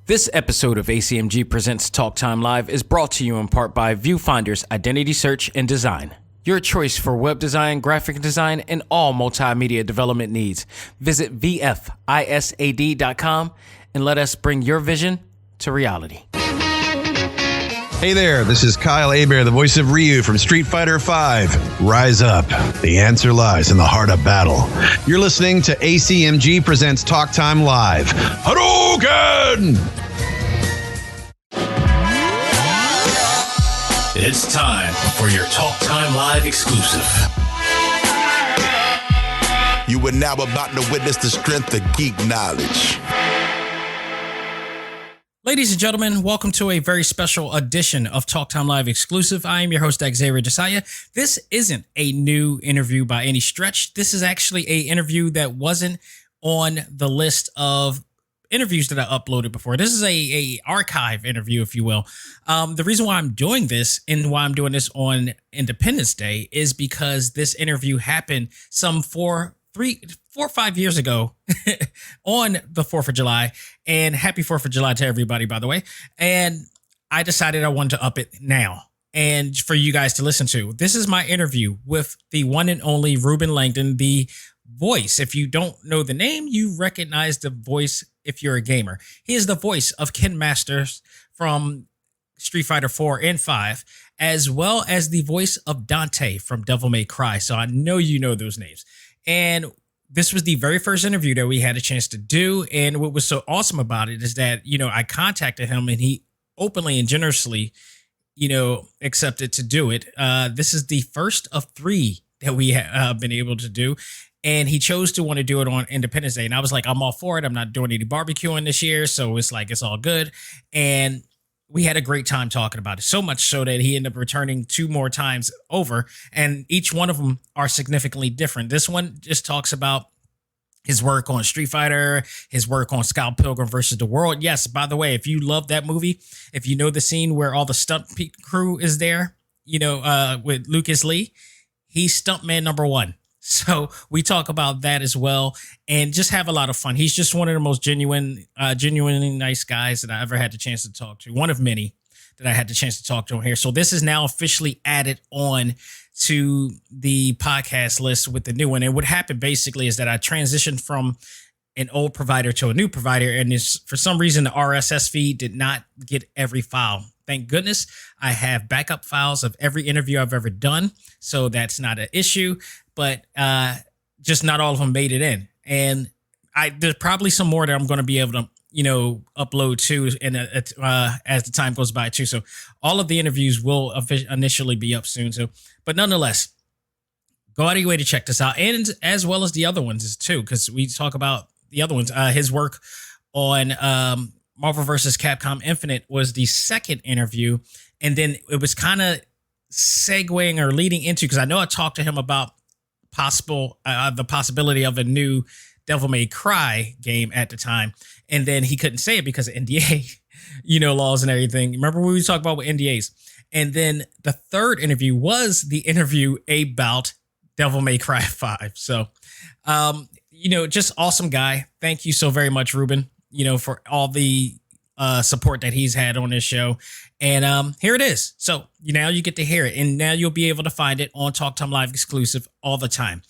This episode of ACMG Presents Talk Time Live is brought to you in part by Viewfinder's Identity Search and Design. Your choice for web design, graphic design, and all multimedia development needs. Visit VFISAD.com and let us bring your vision to reality. Hey there, this is Kyle Hebert, the voice of Ryu from Street Fighter V. Rise up. The answer lies in the heart of battle. You're listening to ACMG Presents Talk Time Live. Hadouken! It's time for your Talk Time Live exclusive. You are now about to witness the strength of geek knowledge. Ladies and gentlemen, welcome to a very special edition of Talk Time Live exclusive. I am your host, Xavier Josiah. This isn't a new interview by any stretch. This is actually an interview that wasn't on the list of interviews that I uploaded before. This is a archive interview, if you will. The reason why I'm doing this and why I'm doing this on Independence Day is because this interview happened some 4 or 5 years ago on the 4th of July. And happy 4th of July to everybody, by the way. And I decided I wanted to up it now and for you guys to listen to. This is my interview with the one and only Reuben Langdon, the voice. If you don't know the name, you recognize the voice if you're a gamer. He is the voice of Ken Masters from Street Fighter 4 and 5, as well as the voice of Dante from Devil May Cry. So I know you know those names. And this was the very first interview that we had a chance to do. And what was so awesome about it is that, I contacted him and he openly and generously, accepted to do it. This is the first of 3 that we have been able to do. And he chose to want to do it on Independence Day. And I was like, I'm all for it. I'm not doing any barbecuing this year. So it's like, it's all good. And we had a great time talking about it, so much so that he ended up returning 2 more times over, and each one of them are significantly different. This one just talks about his work on Street Fighter, his work on Scott Pilgrim versus the World. Yes, by the way, if you love that movie, if you know the scene where all the stunt crew is there, with Lucas Lee, he's stuntman number 1. So we talk about that as well and just have a lot of fun. He's just one of the most genuinely nice guys that I ever had the chance to talk to. One of many that I had the chance to talk to on here. So this is now officially added on to the podcast list with the new one. And what happened basically is that I transitioned from an old provider to a new provider. And for some reason, the RSS feed did not get every file. Thank goodness I have backup files of every interview I've ever done. So that's not an issue, but just not all of them made it in. And there's probably some more that I'm going to be able to, upload too, and as the time goes by too. So all of the interviews will initially be up soon. So, but nonetheless, go out of your way to check this out, and as well as the other ones too, because we talk about the other ones. His work on Marvel vs. Capcom Infinite was the second interview. And then it was kind of segueing or leading into, because I know I talked to him about the possibility of a new Devil May Cry game at the time. And then he couldn't say it because of NDA, laws and everything. Remember when we talked about with NDAs? And then the third interview was the interview about Devil May Cry 5. So, just awesome guy. Thank you so very much, Reuben, for all the support that he's had on this show. And here it is. So now you get to hear it. And now you'll be able to find it on Talk Time Live exclusive all the time.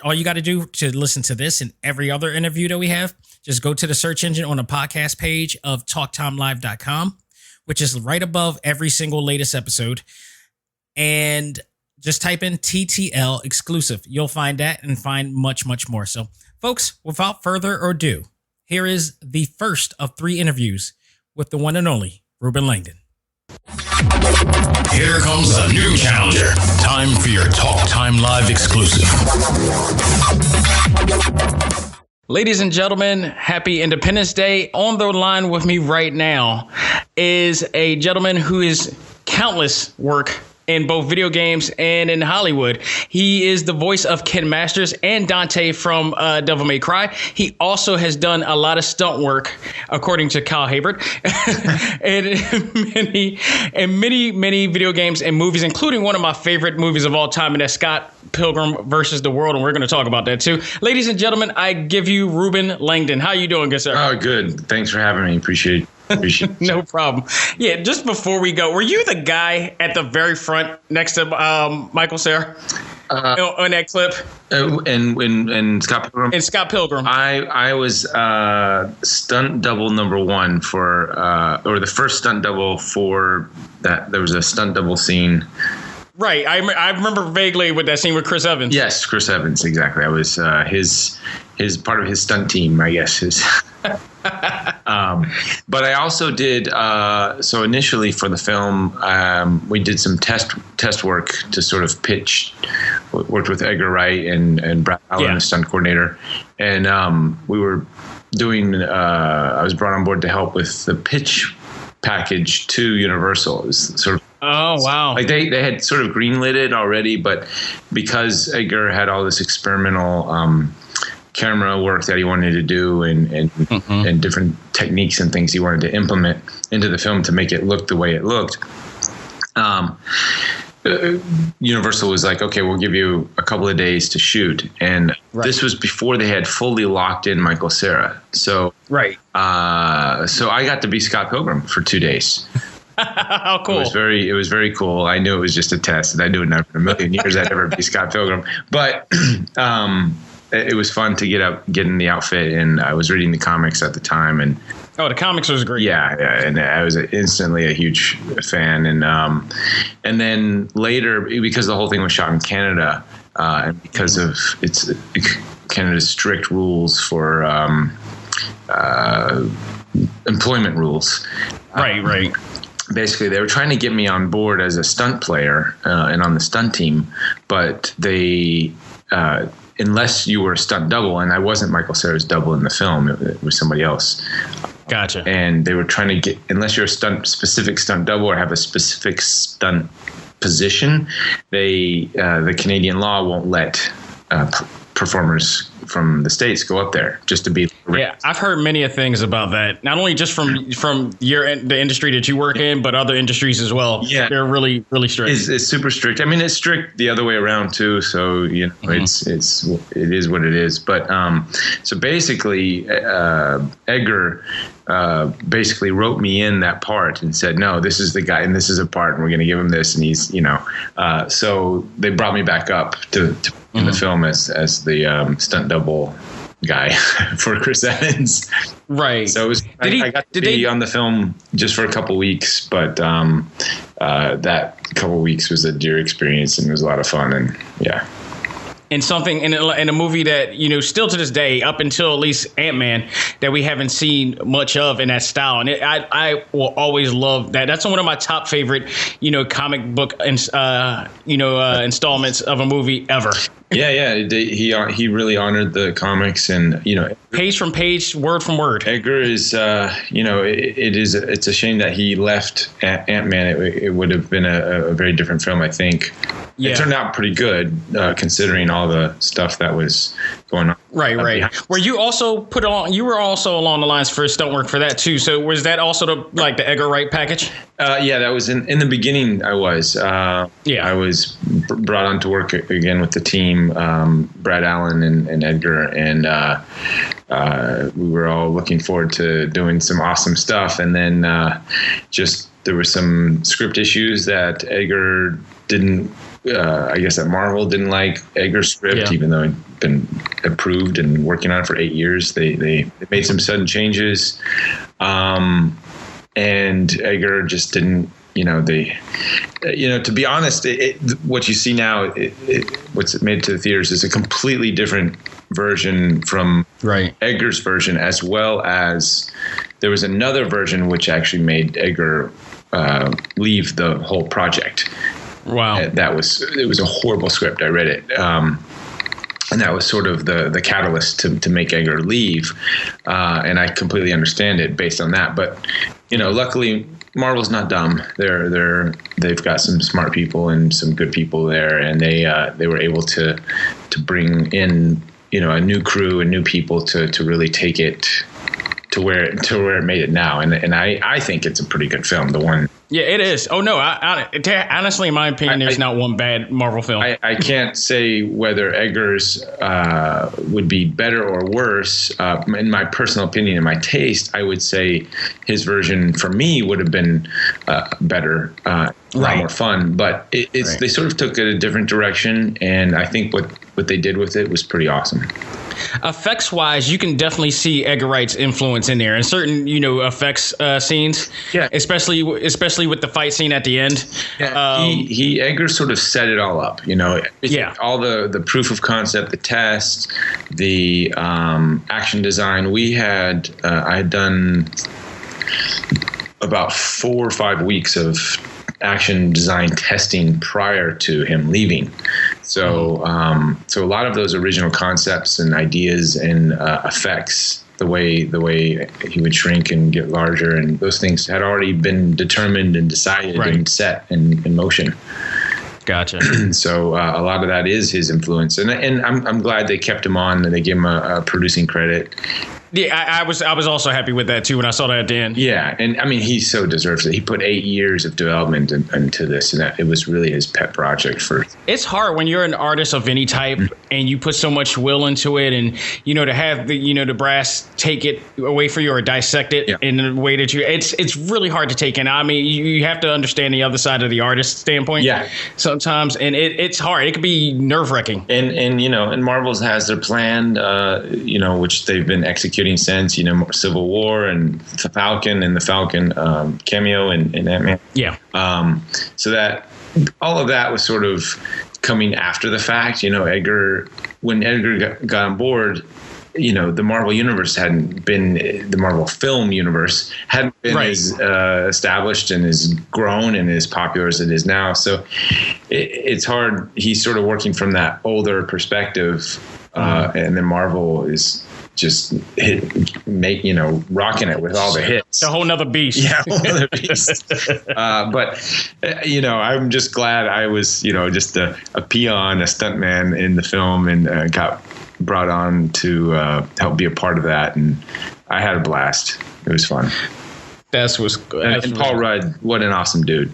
All you got to do to listen to this and every other interview that we have, just go to the search engine on the podcast page of talktimelive.com, which is right above every single latest episode. And just type in TTL exclusive. You'll find that and find much, much more. So folks, without further ado, here is the first of 3 interviews with the one and only Reuben Langdon. Here comes a new challenger. Time for your Talk Time Live exclusive. Ladies and gentlemen, happy Independence Day. On the line with me right now is a gentleman who is countless work in both video games and in Hollywood. He is the voice of Ken Masters and Dante from Devil May Cry. He also has done a lot of stunt work, according to Kyle Habert, and many video games and movies, including one of my favorite movies of all time, and that's Scott Pilgrim versus the World, and we're going to talk about that too. Ladies and gentlemen, I give you Reuben Langdon. How you doing, good sir? Oh, good. Thanks for having me. Appreciate it. No problem. Yeah, just before we go, were you the guy at the very front next to Michael Cera on that clip? And Scott Pilgrim? And Scott Pilgrim. I was stunt double number one for, or the first stunt double for that. There was a stunt double scene. Right. I remember vaguely with that scene with Chris Evans. Yes, Chris Evans. Exactly. I was his part of his stunt team, I guess. But I also did. So initially for the film, we did some test work to sort of pitch. Worked with Edgar Wright and Brad Allen, the stunt coordinator, and we were doing. I was brought on board to help with the pitch package to Universal. It was sort of. Oh, wow. Like they had sort of greenlit it already, but because Edgar had all this experimental camera work that he wanted to do and different techniques and things he wanted to implement into the film to make it look the way it looked, Universal was like, okay, we'll give you a couple of days to shoot. And this was before they had fully locked in Michael Cera. So, so I got to be Scott Pilgrim for 2 days. How cool. It was very cool. I knew it was just a test, and I knew never in a million years I'd ever be Scott Pilgrim. But it was fun to get in the outfit, and I was reading the comics at the time, and the comics was great. Yeah, and I was instantly a huge fan, and then later, because the whole thing was shot in Canada, and because of Canada's strict rules for employment rules, right. Basically, they were trying to get me on board as a stunt player and on the stunt team, but they, unless you were a stunt double, and I wasn't Michael Cera's double in the film, it was somebody else. Gotcha. And they were trying to get, unless you're a specific stunt double or have a specific stunt position, the Canadian law won't let performers from the States go up there just to be. Yeah, I've heard many things about that. Not only just from the industry that you work in, but other industries as well. Yeah, they're really, really strict. It's super strict. I mean, it's strict the other way around too. So it is what it is. But so basically, Edgar basically wrote me in that part and said, no, this is the guy, and this is a part, and we're going to give him this, and he's so they brought me back up to in the film as the stunt double guy for Chris Evans. Right. So it was, I got to be on the film just for a couple weeks, but that couple weeks was a dear experience, and it was a lot of fun, and yeah. And something in a movie that, still to this day, up until at least Ant-Man, that we haven't seen much of in that style. And I will always love that. That's one of my top favorite, comic book installments of a movie ever. Yeah. He really honored the comics, and page from page, word from word. Edgar is, it's a shame that he left Ant-Man. It would have been a very different film, I think. Yeah. It turned out pretty good, considering all the stuff that was going on. Right. Were you also you were also along the lines for stunt work for that too. So was that also the Edgar Wright package? Yeah, that was in the beginning. I was. I was brought on to work again with the team, Brad Allen and Edgar, and we were all looking forward to doing some awesome stuff. And then there were some script issues that Edgar didn't. I guess that Marvel didn't like Edgar's script, even though it'd been approved and working on it for 8 years. They made some sudden changes, and Edgar just didn't. To be honest, what you see now, what's made to the theaters is a completely different version from Edgar's version, as well as there was another version which actually made Edgar leave the whole project. Wow. It was a horrible script. I read it. And that was sort of the catalyst to make Edgar leave. And I completely understand it based on that. But, luckily Marvel's not dumb. They've got some smart people and some good people there, and they were able to bring in, you know, a new crew and new people to really take it to where it made it now. And I think it's a pretty good film. The one. Yeah, it is. Oh no, honestly, in my opinion, there's not one bad Marvel film. I can't say whether Edgar's would be better or worse. In my personal opinion, in my taste, I would say his version for me would have been better, a lot more fun. But they sort of took it a different direction, and I think what they did with it was pretty awesome. Effects wise, you can definitely see Edgar Wright's influence in there in certain, you know, effects scenes. Yeah, especially with the fight scene at the end. Yeah, Edgar sort of set it all up. You know, all the proof of concept, the test, the action design. I had done about 4 or 5 weeks of action design testing prior to him leaving. So a lot of those original concepts and ideas and effects, the way he would shrink and get larger, and those things had already been determined and decided and set in motion. Gotcha. So a lot of that is his influence, and I'm glad they kept him on and they gave him a producing credit. Yeah, I was also happy with that too when I saw that at the end. Yeah, and I mean he so deserves it. He put 8 years of development into this, and it was really his pet project for. It's hard when you're an artist of any type and you put so much will into it, and you know to have the brass take it away for you or dissect it in the way that it's really hard to take in. I mean you have to understand the other side of the artist standpoint. Yeah, sometimes, and it's hard. It can be nerve-wracking. And you know, and Marvel's has their plan, which they've been executing since, you know, Civil War and the Falcon cameo and Ant-Man. Yeah. So that all of that was sort of coming after the fact. You know, when Edgar got on board, you know, the Marvel universe the Marvel film universe hadn't been as established and as grown and as popular as it is now. So it's hard. He's sort of working from that older perspective, and then Marvel is just rocking it with all the hits. It's a whole nother beast. Yeah, a whole nother beast. But, you know, I'm just glad I was, you know, just a peon, a stuntman in the film, and got brought on to help be a part of that. And I had a blast. It was fun. And Paul Rudd, what an awesome dude.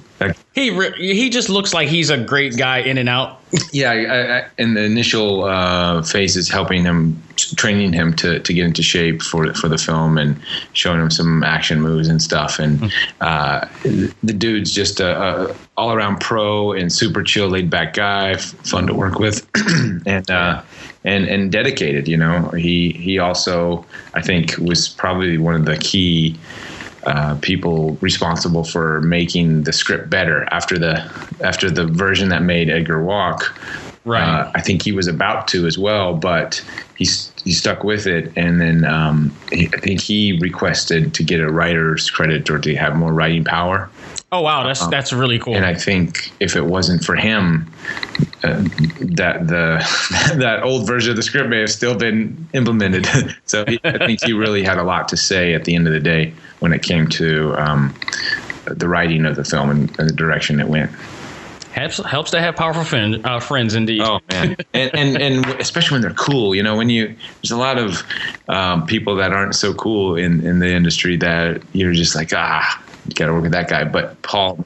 He just looks like he's a great guy in and out. Yeah, in the initial phases, helping him, training him to get into shape for the film, and showing him some action moves and stuff. And the dude's just a all around pro and super chill, laid back guy, fun to work with, and dedicated. You know, he also, I think, was probably one of the key people responsible for making the script better after the version that made Edgar walk. Right. I think he was about to as well, but he stuck with it. And then I think he requested to get a writer's credit or to have more writing power. Oh, wow. That's really cool. And I think if it wasn't for him, that old version of the script may have still been implemented. So I think he really had a lot to say at the end of the day when it came to the writing of the film and the direction it went. Helps to have powerful friends, indeed. Oh man, and especially when they're cool. You know, there's a lot of people that aren't so cool in the industry that you're just like, you got to work with that guy. But Paul,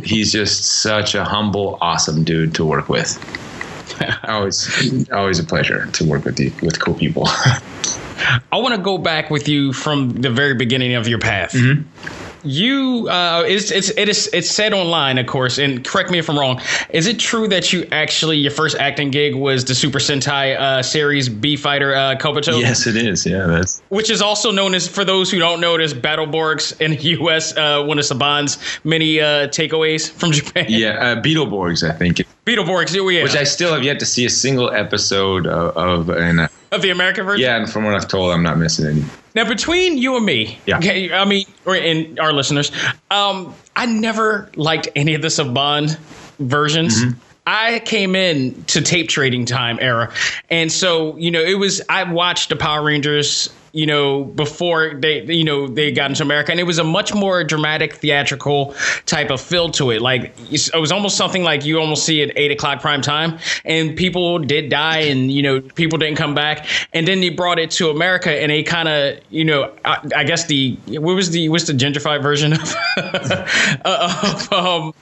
he's just such a humble, awesome dude to work with. Always a pleasure to work with cool people. I want to go back with you from the very beginning of your path. Mm-hmm. You, it's said online, of course, and correct me if I'm wrong. Is it true that your first acting gig was the Super Sentai series B Fighter Kobuto? Yes, it is. Yeah, which is also known as, for those who don't know it, as Battleborgs in the U.S. One of Saban's many takeaways from Japan. Yeah, Beetleborgs, I think. Beetleborgs, yeah. Which I still have yet to see a single episode of the American version? Yeah, and from what I've told, I'm not missing any. Now, between you and me, okay, I mean, and our listeners, I never liked any of the Saban versions. Mm-hmm. I came in to tape trading time era. And so, you know, I watched the Power Rangers before they got into America. And it was a much more dramatic, theatrical type of feel to it. Like, it was almost something like you almost see at 8 o'clock prime time, and people did die, and, people didn't come back. And then they brought it to America, and they kind of, I guess what's the gentrified version of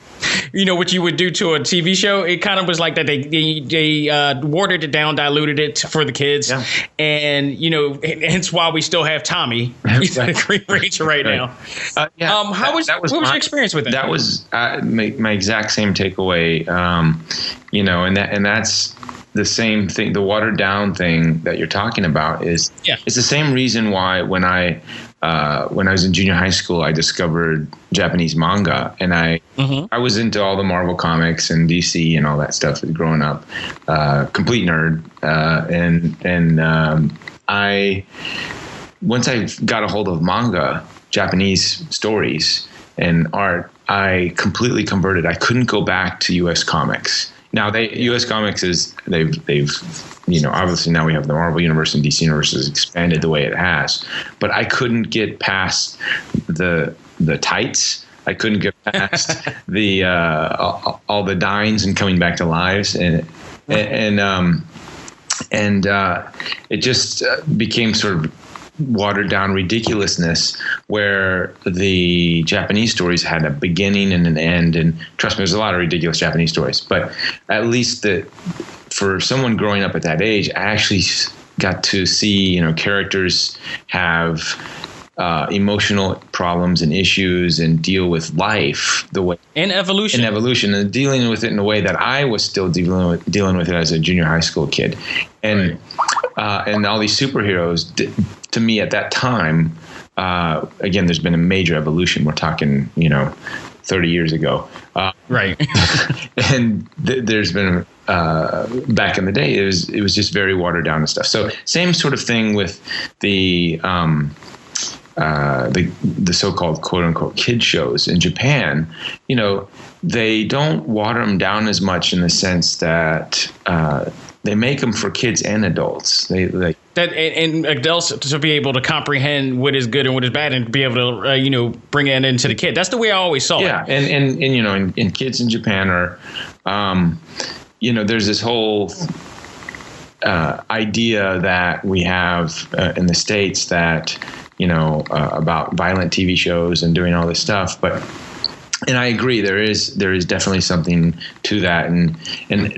what you would do to a TV show. It kind of was like that. They watered it down, diluted it for the kids. Yeah. And, hence why we still have Tommy. He's the Green Ranger right now. What was your experience with it? That was my exact same takeaway. And that's the same thing. The watered down thing that you're talking about it's the same reason why when I was in junior high school, I discovered Japanese manga, and I was into all the Marvel comics and DC and all that stuff growing up. Complete nerd, I once I got a hold of manga, Japanese stories and art, I completely converted. I couldn't go back to U.S. comics. Now, U.S. Comics they've obviously now we have the Marvel Universe and DC Universe has expanded the way it has, but I couldn't get past the tights. I couldn't get past the all the dyings and coming back to lives, and it just became sort of watered down ridiculousness where the Japanese stories had a beginning and an end. And trust me, there's a lot of ridiculous Japanese stories, but at least for someone growing up at that age, I actually got to see, characters have emotional problems and issues and deal with life the way in evolution and dealing with it in a way that I was still dealing with it as a junior high school kid. And and all these superheroes, to me at that time, again, there's been a major evolution. We're talking, 30 years ago. Right. And there's been, back in the day, it was just very watered down and stuff. So same sort of thing with the so-called quote unquote kid shows in Japan. They don't water them down as much in the sense that, they make them for kids and adults. And adults to be able to comprehend what is good and what is bad, and be able to bring it into the kid. That's the way I always saw it. Yeah, and kids in Japan are, there's this whole idea that we have in the States that about violent TV shows and doing all this stuff, and I agree, there is definitely something to that, and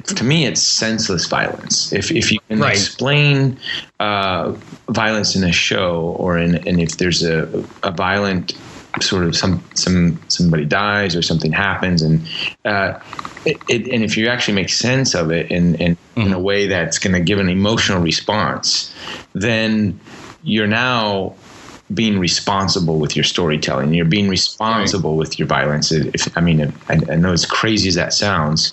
to me, it's senseless violence. If you can explain violence in a show, and if there's a violent sort of somebody dies or something happens, and if you actually make sense of it in a way that's going to give an emotional response, then you're now being responsible with your storytelling. You're being responsible with your violence. I know as crazy as that sounds,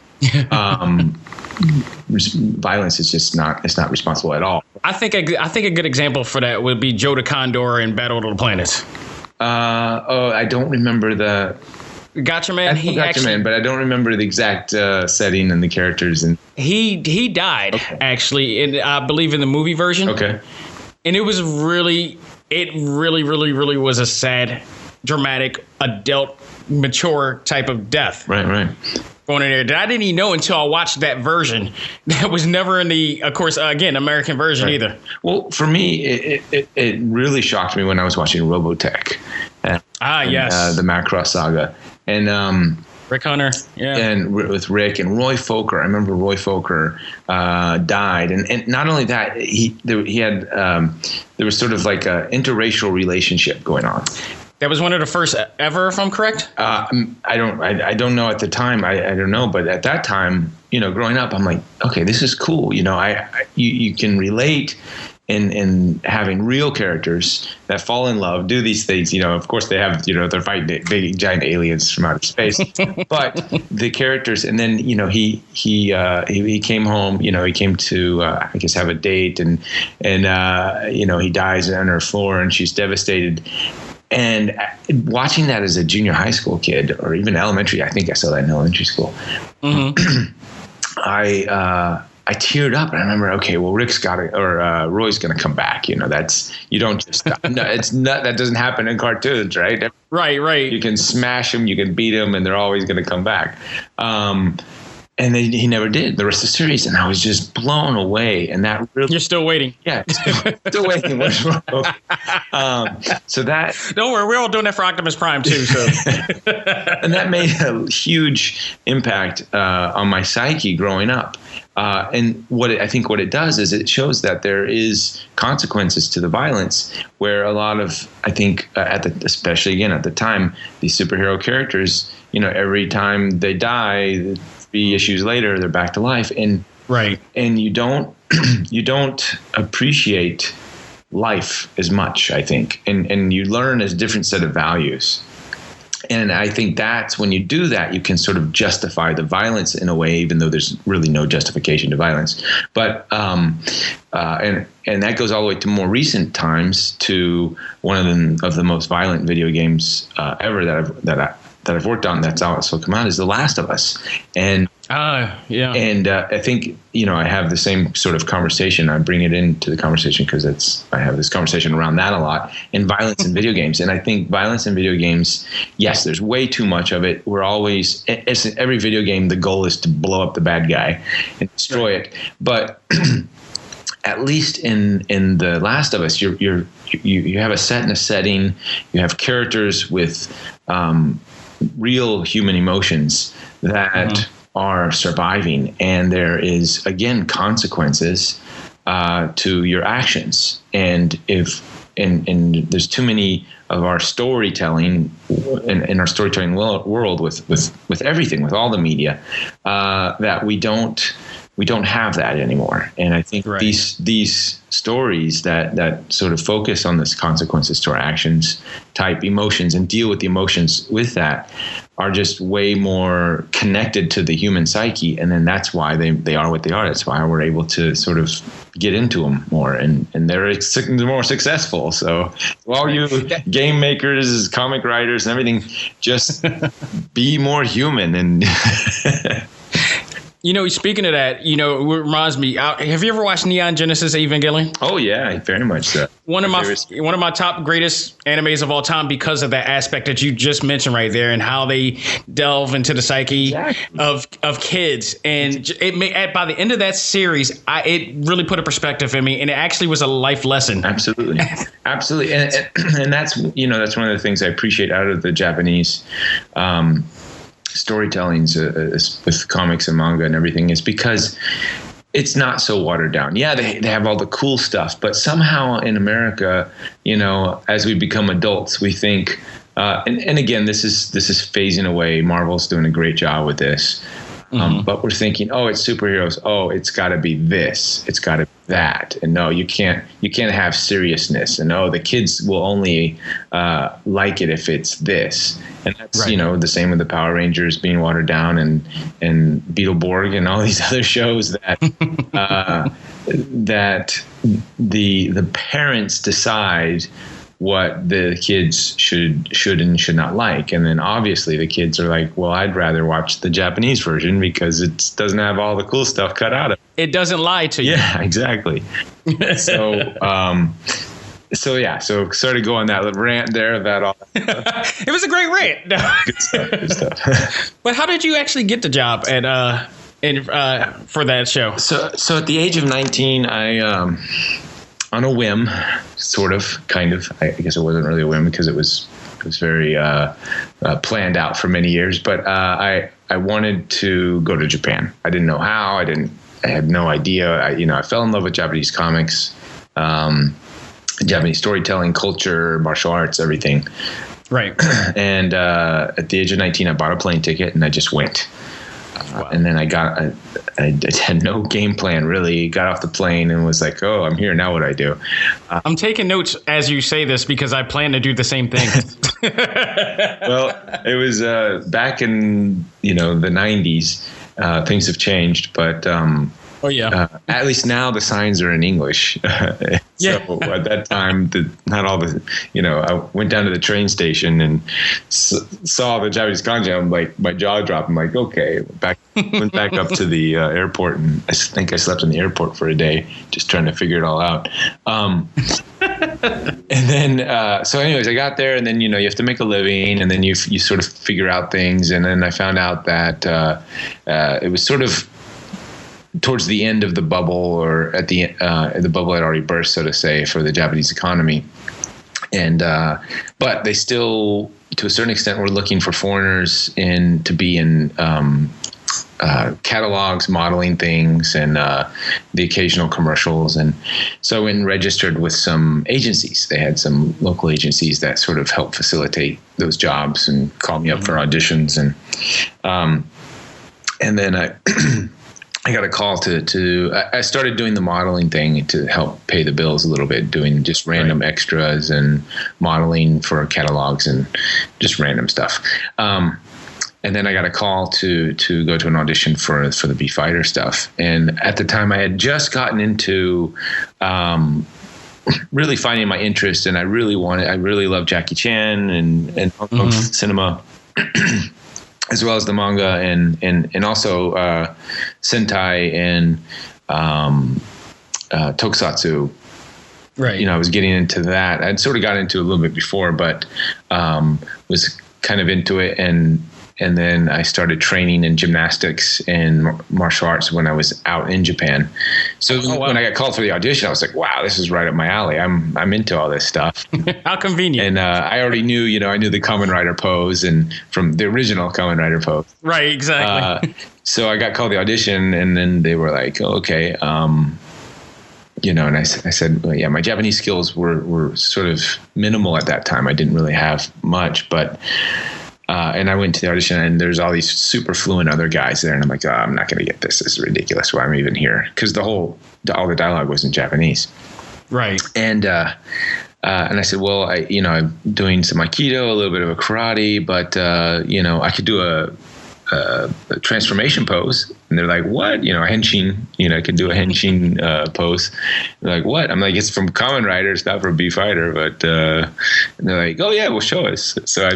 violence is just not responsible at all. I think a good example for that would be Joe the Condor in Battle of the Planets. I don't remember the Gotcha Man. Man, but I don't remember the exact setting and the characters. And he died actually, I believe in the movie version. Okay. And it really, really was a sad, dramatic, adult, mature type of death. Right. Going in there that I didn't even know until I watched that version. That was never in the, of course, again, American version either. Well, for me, it really shocked me when I was watching Robotech. Yes. The Macross saga. And Rick Hunter, and with Rick and Roy Fokker. I remember Roy Fokker died, and not only that, he had there was sort of like a interracial relationship going on. That was one of the first ever, if I'm correct. I don't know at the time. I don't know, but at that time, growing up, I'm like, okay, this is cool. You can relate. In having real characters that fall in love, do these things, of course they have, they're fighting big giant aliens from outer space, but the characters, and then, he came home, he came to, I guess have a date and he dies on her floor and she's devastated. And watching that as a junior high school kid, or even elementary, I think I saw that in elementary school. Mm-hmm. I teared up, and I remember, okay, well, Rick's got to, or Roy's going to come back. You don't just, no, it's not, that doesn't happen in cartoons, right? Right. You can smash them, you can beat them, and they're always going to come back. And he never did the rest of the series, and I was just blown away. And that really, you're still waiting. Yeah, still waiting. So that, don't worry, we're all doing that for Optimus Prime too. So, and that made a huge impact on my psyche growing up. And I think what it does is it shows that there is consequences to the violence, where a lot of, I think, especially again at the time, these superhero characters, every time they die, 3 issues later, they're back to life, and you don't appreciate life as much, I think, and you learn a different set of values. And I think that's when you do that, you can sort of justify the violence in a way, even though there's really no justification to violence. But and that goes all the way to more recent times, to one of the most violent video games ever that I've worked on, that's also come out, is The Last of Us. And and I think I have the same sort of conversation. I bring it into the conversation because I have this conversation around that a lot, and violence in video games. And I think violence in video games, yes, there's way too much of it. Every video game, the goal is to blow up the bad guy and destroy it. But at least in The Last of Us, you have a set and a setting. You have characters with real human emotions that are surviving, and there is, again, consequences to your actions. And there's too many of our storytelling in our storytelling world with everything, with all the media, that we don't have that anymore. And I think these stories that sort of focus on this consequences to our actions type emotions and deal with the emotions with that are just way more connected to the human psyche. And then that's why they are what they are. That's why we're able to sort of get into them more, and they're more successful. So all you game makers, comic writers, and everything, just be more human. And speaking of that, it reminds me. Have you ever watched Neon Genesis Evangelion? Oh yeah, very much so. One of my top greatest animes of all time, because of that aspect that you just mentioned right there, and how they delve into the psyche of kids. And by the end of that series, it really put a perspective in me, and it actually was a life lesson. Absolutely, absolutely, and that's that's one of the things I appreciate out of the Japanese storytellings with comics and manga and everything, is because it's not so watered down. Yeah, they have all the cool stuff, but somehow in America, as we become adults, we think, and again, this is phasing away. Marvel's doing a great job with this. But we're thinking, oh, it's superheroes. Oh, it's got to be this. It's got to be that. And no, you can't have seriousness. And the kids will only like it if it's this. And that's the same with the Power Rangers being watered down, and Beetleborg and all these other shows that that the parents decide what the kids should and should not like. And then obviously the kids are like, well, I'd rather watch the Japanese version because it doesn't have all the cool stuff cut out of it. It doesn't lie to you. Yeah, exactly. So sort of go on that rant there about all that. It was a great rant. Good stuff. But how did you actually get the job at for that show? So at the age of 19, I on a whim, sort of, kind of. I guess it wasn't really a whim because it was very planned out for many years. But I wanted to go to Japan. I didn't know how. I had no idea. I fell in love with Japanese comics, Japanese storytelling, culture, martial arts, everything. Right. And at the age of 19, I bought a plane ticket and I just went. Wow. And then I had no game plan, really. Got off the plane and was like, oh, I'm here. Now what do I do? I'm taking notes as you say this because I plan to do the same thing. Well, it was back in, the 90s. Things have changed. But Oh yeah. At least now the signs are in English. So at that time, not all the, I went down to the train station and saw the Japanese kanji. I'm like, my jaw dropped. I'm like, okay. Went back up to the airport, and I think I slept in the airport for a day, just trying to figure it all out. And then, so anyways, I got there, and then, you have to make a living, and then you sort of figure out things. And then I found out that it was sort of towards the end of the bubble, or at the bubble had already burst, so to say, for the Japanese economy. And but they still, to a certain extent, were looking for foreigners to be in catalogs, modeling things, and the occasional commercials. And so I went and registered with some agencies. They had some local agencies that sort of helped facilitate those jobs and called me up for auditions. And then I got a call I started doing the modeling thing to help pay the bills a little bit, doing just random extras and modeling for catalogs and just random stuff. And then I got a call to go to an audition for the B Fighter stuff. And at the time I had just gotten into really finding my interest, and I really love Jackie Chan and cinema. As well as the manga and also Sentai and Tokusatsu. Right. I was getting into that. I'd sort of got into it a little bit before, but was kind of into it. And then I started training in gymnastics and martial arts when I was out in Japan. So when I got called for the audition, I was like, wow, this is right up my alley. I'm into all this stuff. How convenient. And I already knew, I knew the Kamen Rider pose and from the original Kamen Rider pose. Right, exactly. So I got called the audition, and then they were like, oh, okay. And I said, well, yeah, my Japanese skills were sort of minimal at that time. I didn't really have much, but and I went to the audition, and there's all these super fluent other guys there, and I'm like, oh, I'm not going to get this. This is ridiculous. Why am I even here? Because all the dialogue was in Japanese. Right. And I said, well, I'm doing some Aikido, a little bit of a karate, but I could do a transformation pose. And they're like, what? A henshin, I could do a henshin pose. They're like, what? I'm like, it's from Kamen Rider, it's not from B Fighter, but and they're like, oh yeah, well, show us. So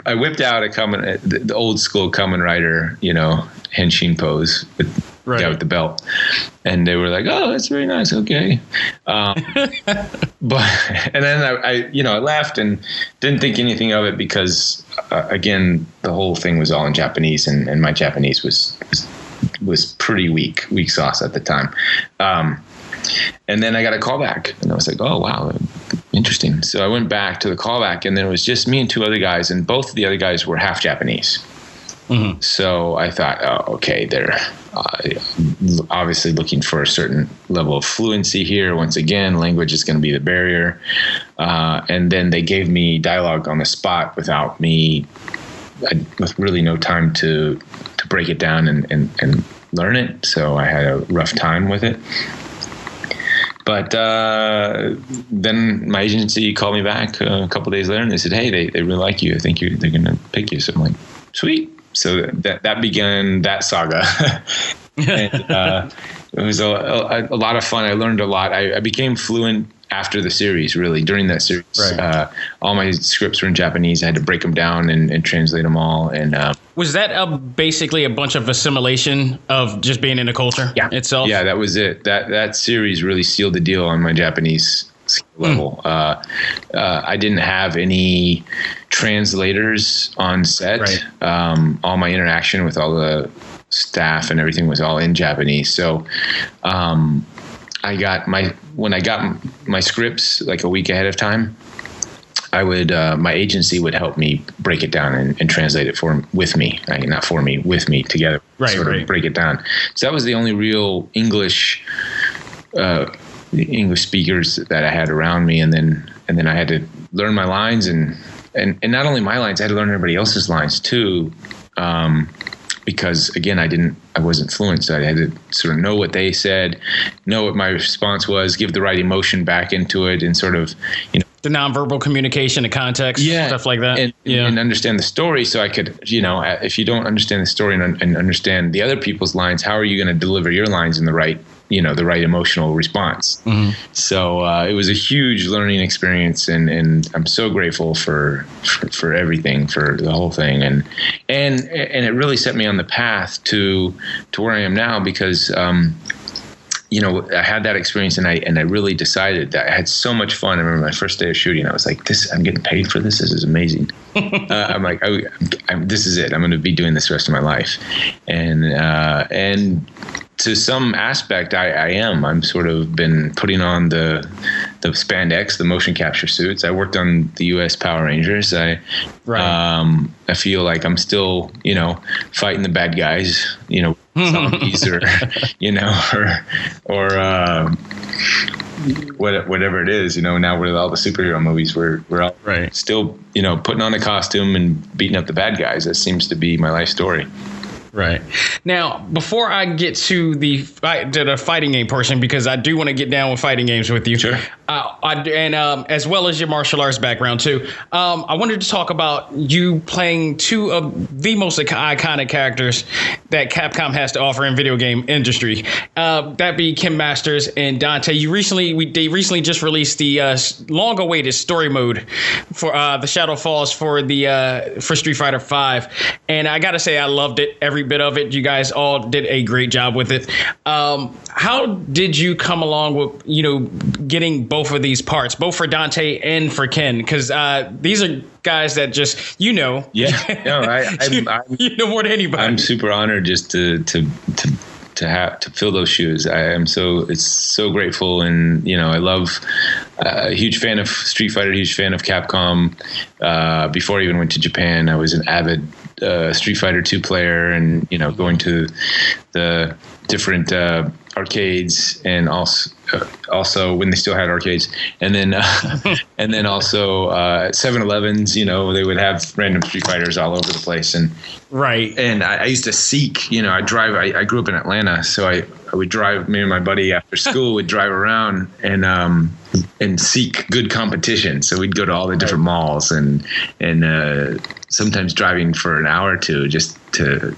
I whipped out the old school Kamen Rider, henshin pose with the belt. And they were like, oh, that's very nice. Okay. But, and then I left and didn't think anything of it because, again, the whole thing was all in Japanese, and my Japanese was pretty weak sauce at the time. And then I got a call back, and I was like, oh, wow, interesting. So I went back to the callback, and then it was just me and two other guys, and both of the other guys were half Japanese. Mm-hmm. So I thought, oh, okay, they're obviously looking for a certain level of fluency here. Once again, language is going to be the barrier. And then they gave me dialogue on the spot with really no time to break it down and learn it. So I had a rough time with it. But then my agency called me back a couple of days later, and they said, hey, they really like you. I think they're going to pick you. So I'm like, sweet. So that began that saga. And it was a lot of fun. I learned a lot. I became fluent after the series, really. During that series, right. All my scripts were in Japanese. I had to break them down and translate them all. And was that basically a bunch of assimilation of just being in the culture itself? Yeah, that was it. That series really sealed the deal on my Japanese level. I didn't have any translators on set. Right. All my interaction with all the staff and everything was all in Japanese. So when I got my scripts like a week ahead of time, I would my agency would help me break it down and translate it with me together. Right, sort of break it down. So that was the only real English speakers that I had around me, and then I had to learn my lines and not only my lines, I had to learn everybody else's lines too, because again I wasn't fluent, so I had to sort of know what they said, know what my response was, give the right emotion back into it, and sort of The nonverbal communication, the context, stuff like that. And understand the story. So I could, if you don't understand the story and understand the other people's lines, how are you going to deliver your lines in the right emotional response? Mm-hmm. So it was a huge learning experience, and I'm so grateful for everything, for the whole thing, and it really set me on the path to where I am now, because I had that experience, and I really decided that I had so much fun. I remember my first day of shooting, I was like, I'm getting paid for this. This is amazing. I'm like, this is it. I'm going to be doing this the rest of my life. And to some aspect, I am. I'm sort of been putting on the spandex, the motion capture suits. I worked on the U.S. Power Rangers. I feel like I'm still, fighting the bad guys, zombies or whatever it is, now with all the superhero movies, we're all still, putting on a costume and beating up the bad guys. That seems to be my life story. Right. Now, before I get to the fighting game portion, because I do want to get down with fighting games with you, sure. As well as your martial arts background too, I wanted to talk about you playing two of the most iconic characters that Capcom has to offer in video game industry. That be Ken Masters and Dante. They recently just released the long-awaited story mode for the Shadow Falls for Street Fighter V, and I gotta say I loved it. Every bit of it. You guys all did a great job with it. How did you come along with, getting both of these parts, both for Dante and for Ken? Because these are guys that just, Yeah. No, I more than anybody. I'm super honored just to fill those shoes. I am so grateful, and I love. A huge fan of Street Fighter, huge fan of Capcom. Before I even went to Japan, I was an avid Street Fighter 2 player, and going to the different arcades, and also when they still had arcades, and then also at 7-Elevens, they would have random Street Fighters all over the place, and I used to seek, I grew up in Atlanta, so I would drive, me and my buddy after school would drive around and seek good competition. So we'd go to all the different malls and sometimes driving for an hour or two just to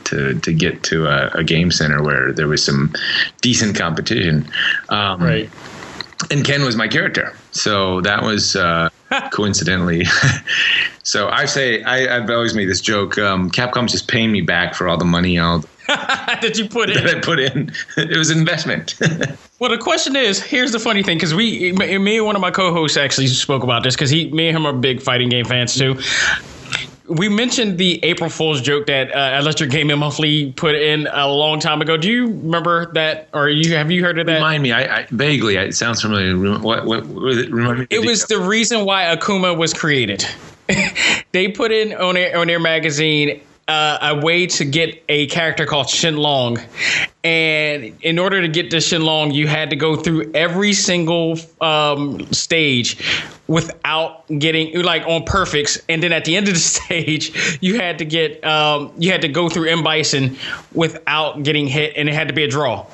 get to a game center where there was some decent competition. And Ken was my character. So that was coincidentally. So I've always made this joke. Capcom's just paying me back for all the money that you put in. That I put in. It was an investment. Well, the question is, here's the funny thing, because me and one of my co-hosts actually spoke about this, because me and him are big fighting game fans too. We mentioned the April Fool's joke that Electric Gaming Monthly put in a long time ago. Do you remember that, or have you heard of that? Remind me. I vaguely. It sounds familiar. What remind me? It was the reason why Akuma was created. They put in on their magazine a way to get a character called Shenlong. And in order to get to Shenlong, you had to go through every single stage without getting on perfects. And then at the end of the stage, you had to go through M. Bison without getting hit, and it had to be a draw,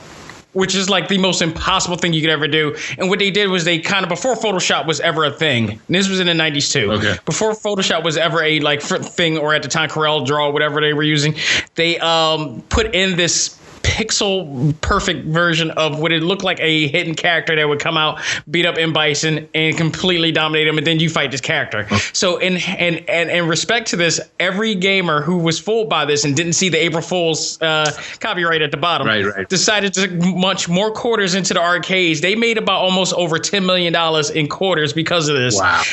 which is like the most impossible thing you could ever do. And what they did was they kind of, before Photoshop was ever a thing, and this was in the 90s too. Okay. Before Photoshop was ever a thing, or at the time Corel Draw, whatever they were using, they put in this pixel perfect version of what it looked like a hidden character that would come out, beat up M. Bison, and completely dominate him, and then you fight this character. Oh. So in respect to this, every gamer who was fooled by this and didn't see the April Fool's copyright at the bottom decided to munch more quarters into the arcades. They made about almost over $10 million in quarters because of this. Wow.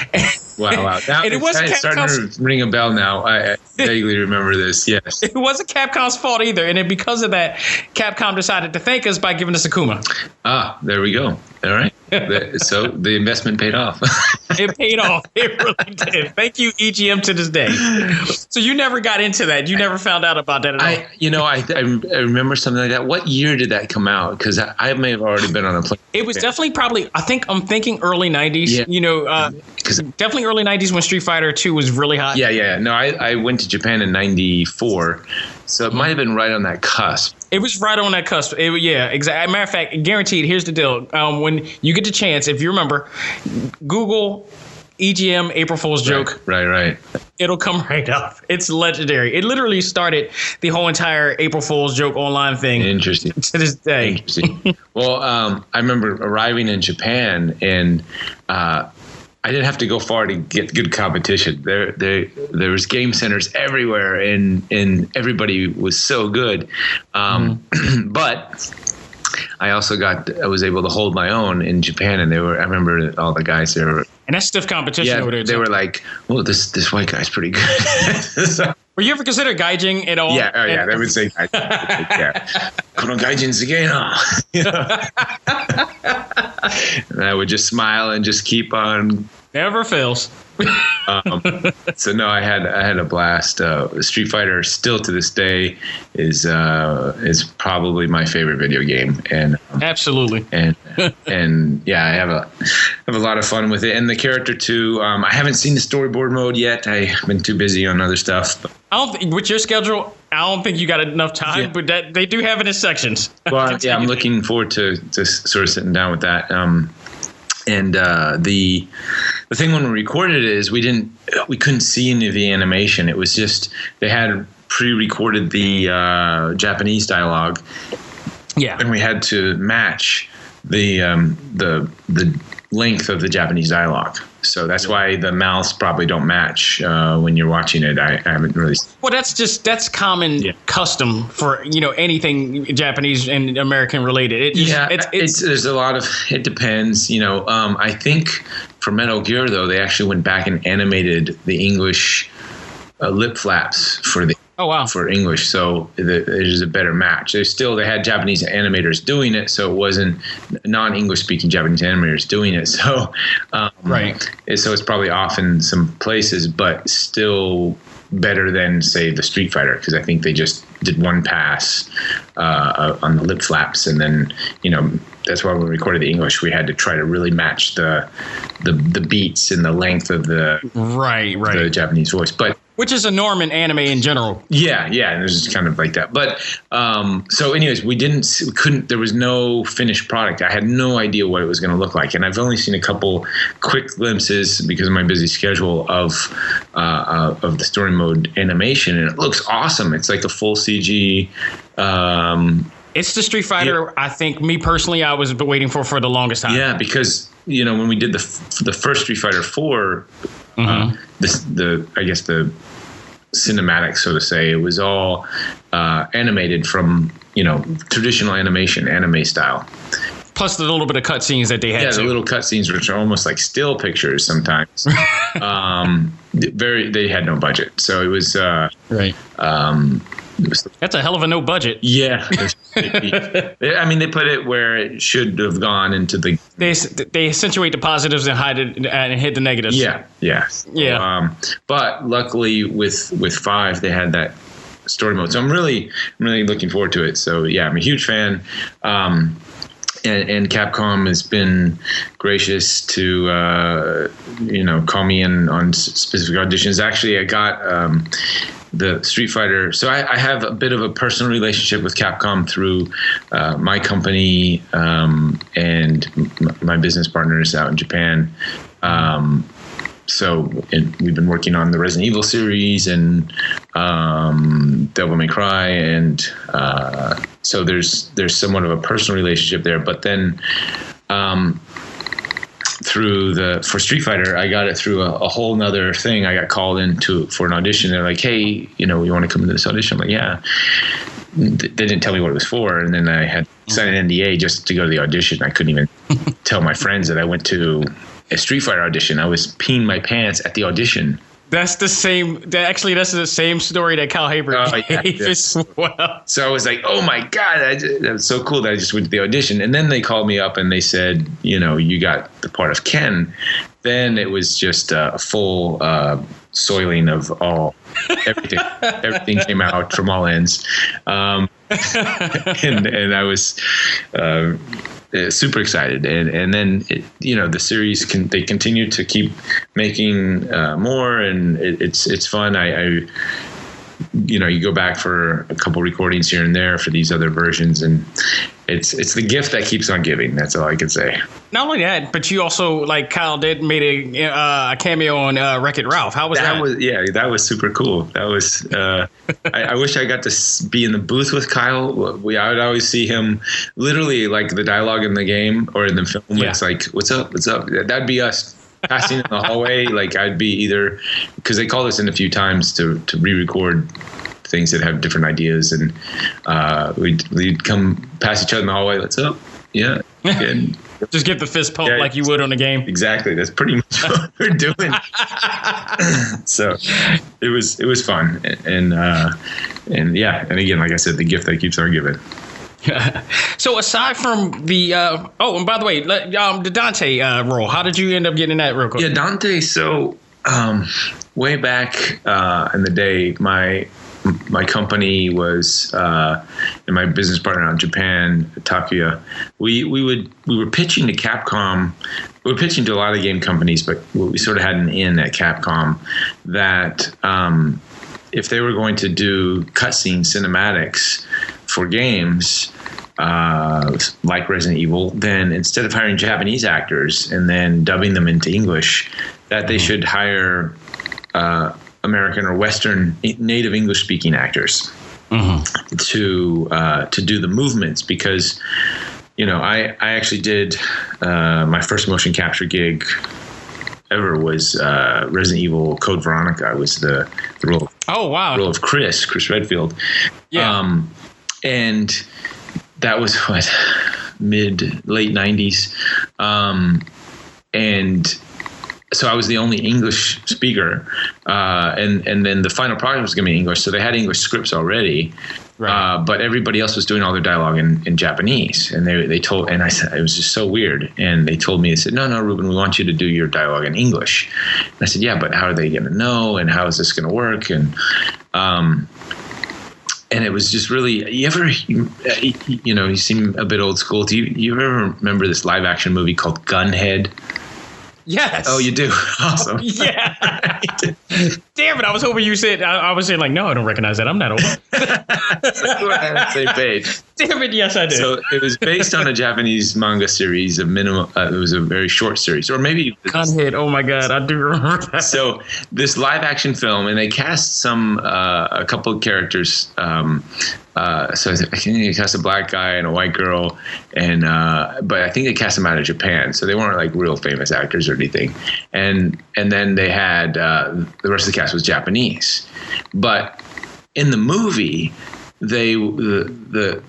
Wow. Now, and it wasn't starting to ring a bell now. I vaguely remember this. Yes. It wasn't Capcom's fault either. And then because of that, Capcom decided to thank us by giving us Akuma. Ah, there we go. All right. So the investment paid off. It paid off. It really did. Thank you, EGM, to this day. So you never got into that. You never found out about that at all. I remember something like that. What year did that come out? Because I may have already been on a plane. It was definitely probably, I'm thinking early 90s. Yeah. Definitely early 90s when Street Fighter 2 was really hot. Yeah. No, I went to Japan in 94. So it might have been right on that cusp. It was right on that cusp. Yeah, exactly. Matter of fact, guaranteed, here's the deal. When you get the chance, if you remember, Google EGM April Fool's joke. Right. It'll come right up. It's legendary. It literally started the whole entire April Fool's joke online thing. Interesting. To this day. Interesting. Well, I remember arriving in Japan, and I didn't have to go far to get good competition. There was game centers everywhere, and everybody was so good. But I also I was able to hold my own in Japan, and I remember all the guys there. And that's stiff competition over there. They were like, "Oh, this white guy's pretty good." So, were you ever considered gaijin at all? Yeah, they would say gaijin. Yeah. Kono gaijin sugei na. And I would just smile and just keep on. Never fails. So no, I had a blast. Street Fighter still to this day is probably my favorite video game, and absolutely, and yeah, I have a lot of fun with it, and the character too. I haven't seen the storyboard mode yet. I've been too busy on other stuff. With your schedule, I don't think you got enough time, but that they do have it in sections. Well, yeah, I'm looking forward to sort of sitting down with that. And the thing when we recorded it is we couldn't see any of the animation. It was just they had pre-recorded the Japanese dialogue, and we had to match the length of the Japanese dialogue. So that's why the mouths probably don't match when you're watching it. I haven't really. Well, that's common custom for anything Japanese and American related. There's a lot of. It depends. I think for Metal Gear though, they actually went back and animated the English lip flaps for the. Oh wow! For English, so there's a better match. They had Japanese animators doing it, so it wasn't non-English speaking Japanese animators doing it. So right. So it's probably off in some places, but still better than say the Street Fighter, because I think they just did one pass on the lip flaps, and then that's why when we recorded the English, we had to try to really match the beats and the length of the the Japanese voice, but. Which is a norm in anime in general. Yeah, and there's kind of like that. But so, anyways, we couldn't. There was no finished product. I had no idea what it was going to look like, and I've only seen a couple quick glimpses because of my busy schedule of the story mode animation, and it looks awesome. It's like a full CG. It's the Street Fighter. I think me personally, I was waiting for the longest time. Yeah, because when we did the first Street Fighter 4. I guess the cinematic, so to say, it was all animated from traditional anime style. Plus the little bit of cutscenes that they had. Yeah, the little cutscenes, which are almost like still pictures sometimes. They had no budget, so it was right. That's a hell of a no budget. Yeah. I mean, they put it where it should have gone into the. They accentuate the positives and hide it and hid the negatives. Yeah. But luckily with 5, they had that story mode. So I'm really looking forward to it. So yeah, I'm a huge fan. And Capcom has been gracious to, call me in on specific auditions. Actually, I got the Street Fighter. So I have a bit of a personal relationship with Capcom through my company and my business partners out in Japan. And we've been working on the Resident Evil series and Devil May Cry, and so there's somewhat of a personal relationship there. But then for Street Fighter, I got it through a whole nother thing. I got called in for an audition. They're like, "Hey, you want to come into this audition?" I'm like, "Yeah." They didn't tell me what it was for, and then I had to sign an NDA just to go to the audition. I couldn't even tell my friends that I went to a Street Fighter audition. I was peeing my pants at the audition. That's the same. Actually, that's the same story that Kyle Haber gave as well. So I was like, "Oh my god, that's so cool that I just went to the audition." And then they called me up and they said, "You got the part of Ken." Then it was just a full soiling of everything. Everything came out from all ends, and I was. Super excited, and then the series they continue to keep making more, and it's fun. you go back for a couple recordings here and there for these other versions, and it's the gift that keeps on giving. That's all I can say. Not only that, but you also, like Kyle made a cameo on Wreck-It Ralph. How was that? That was super cool. That was I wish I got to be in the booth with Kyle. I would always see him literally, like, the dialogue in the game or in the film. Yeah. It's like, what's up? That'd be us passing in the hallway. Like, I'd be either, because they called us in a few times to re-record things that have different ideas, and we'd come past each other in the hallway. What's up? Yeah. And just get the fist pump like you would on a game. Exactly. That's pretty much what we're doing. So it was fun, and again, like I said, the gift that keeps on giving. So aside from the and by the way, the Dante role, how did you end up getting that real quick? Yeah, Dante. So way back in the day, my company was and my business partner out in Japan, Takuya. We were pitching to Capcom. We were pitching to a lot of game companies, but we sort of had an in at Capcom that if they were going to do cutscene cinematics for games like Resident Evil, then instead of hiring Japanese actors and then dubbing them into English, that they should hire American or Western native English speaking actors to do the movements, because I actually did my first motion capture gig ever was Resident Evil Code Veronica. I was the role. Oh wow! Role of Chris Redfield. Yeah. And that was late 90s, and so I was the only English speaker, and then the final product was going to be English. So they had English scripts already, right. But everybody else was doing all their dialogue in Japanese. And they told, and I said, it was just so weird. And they told me, they said, no, Reuben, we want you to do your dialogue in English. And I said, yeah, but how are they going to know? And how is this going to work? And it was just really, you seem a bit old school. Do you ever remember this live action movie called Gunhead? Yes. Oh, you do? Awesome. Yeah. Damn it. I was hoping you said, I was saying like, no, I don't recognize that. I'm not old. We're on the same page. Damn it. Yes, I did. So it was based on a Japanese manga series, it was a very short series, or maybe. Gunhead. Oh my God. I do remember that. So this live action film, and they cast a couple of characters. So I think they cast a black guy and a white girl, but I think they cast them out of Japan, so they weren't like real famous actors or anything. And then they had the rest of the cast was Japanese, but in the movie, the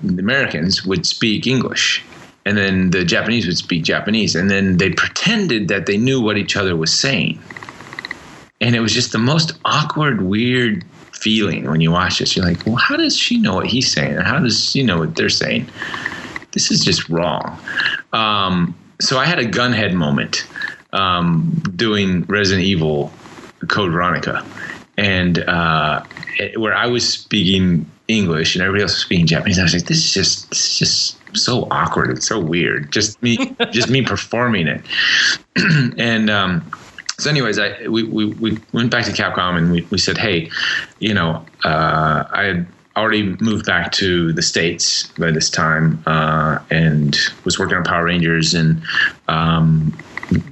Americans would speak English, and then the Japanese would speak Japanese, and then they pretended that they knew what each other was saying, and it was just the most awkward, weird feeling when you watch this. You're like, well, how does she know what he's saying, and how does she know what they're saying? This is just wrong. So I had a Gunhead moment doing Resident Evil Code Veronica, and where I was speaking English and everybody else was speaking Japanese. I was like, this is just so awkward. It's so weird. Just me performing it. And so anyways, we went back to Capcom and we said, hey, I had already moved back to the States by this time and was working on Power Rangers and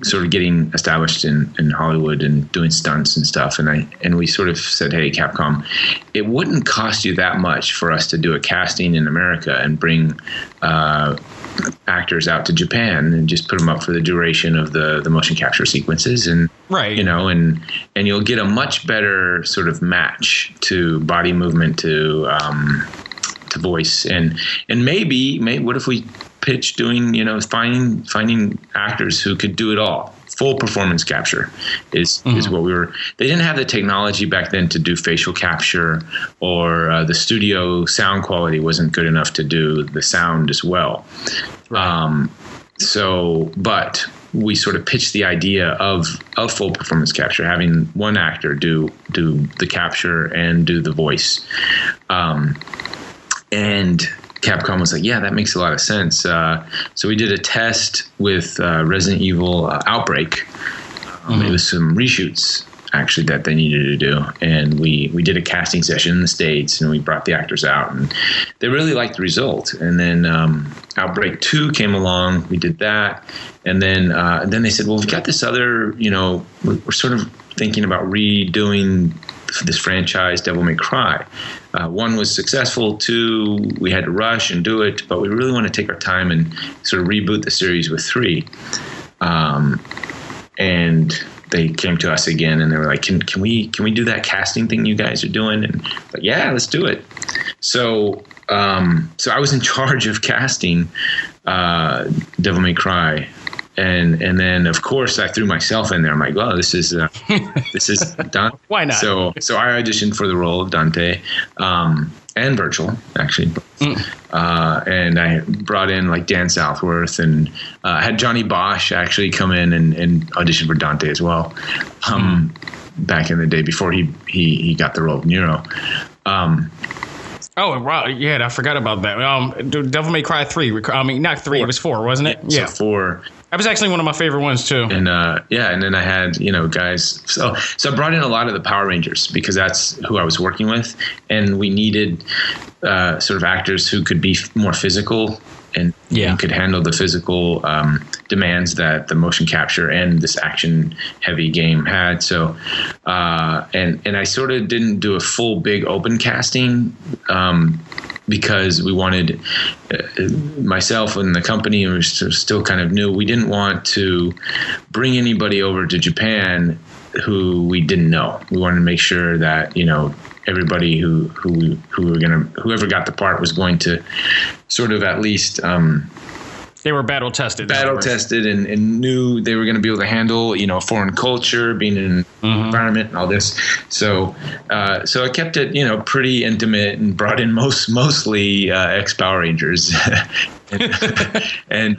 sort of getting established in Hollywood and doing stunts and stuff. And we sort of said, hey, Capcom, it wouldn't cost you that much for us to do a casting in America and bring actors out to Japan and just put them up for the duration of the motion capture sequences, and right, and you'll get a much better sort of match to body movement to voice, and maybe what if we pitch doing finding actors who could do it all. Full performance capture is what we were. They didn't have the technology back then to do facial capture, or the studio sound quality wasn't good enough to do the sound as well. Right. But we sort of pitched the idea of full performance capture, having one actor do the capture and do the voice, and Capcom was like, yeah, that makes a lot of sense. So we did a test with Resident Evil Outbreak. It was some reshoots actually that they needed to do. And we did a casting session in the States, and we brought the actors out, and they really liked the result. And then Outbreak 2 came along. We did that. And then they said, well, we've got this other, we're sort of thinking about redoing this franchise, Devil May Cry. 1 was successful, 2, we had to rush and do it, but we really want to take our time and sort of reboot the series with 3. And they came to us again, and they were like, "Can we do that casting thing you guys are doing?" And like, yeah, let's do it. So I was in charge of casting Devil May Cry, and then of course I threw myself in there. I'm like, well, this is Dante. Why not? So I auditioned for the role of Dante. And Virgil, actually. And I brought in like Dan Southworth, and had Johnny Bosch actually come in and audition for Dante as well. Back in the day before he got the role of Nero. Oh, wow. Yeah, I forgot about that. Devil May Cry 3. I mean, not 3. 4. It was 4, wasn't it? Yeah. So 4. That was actually one of my favorite ones too. And and then I had guys. So I brought in a lot of the Power Rangers because that's who I was working with, and we needed sort of actors who could be more physical and could handle the physical demands that the motion capture and this action heavy game had. So and I sort of didn't do a full big open casting. Because we wanted myself and the company were still kind of new. We didn't want to bring anybody over to Japan who we didn't know. We wanted to make sure that everybody whoever got the part was going to sort of at least. They were battle tested and knew they were going to be able to handle, foreign culture, being in an environment and all this. So I kept it, pretty intimate and brought in mostly ex-Power Rangers. and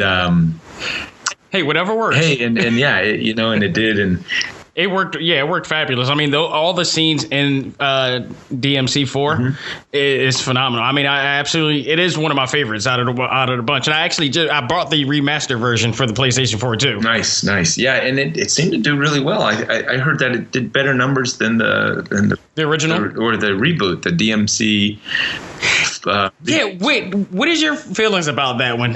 hey, whatever works. Hey, and yeah, and it did. And it worked. Yeah, it worked fabulous. I mean, all the scenes in DMC4 is phenomenal. I mean, it is one of my favorites out of the bunch. And I actually I bought the remaster version for the PlayStation 4 too. Nice. Yeah, and it seemed to do really well. I heard that it did better numbers than the original or the reboot, the DMC. Wait. What is your feelings about that one?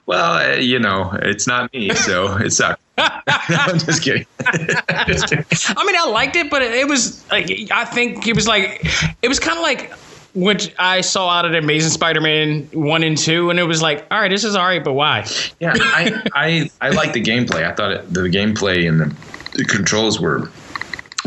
Well, it's not me, so it sucks. I'm just kidding. I mean, I liked it, but it was like, I think it was kind of like what I saw out of the Amazing Spider-Man 1 and 2, and it was like, all right, this is all right, but why? Yeah, I like the gameplay. I thought the gameplay and the controls were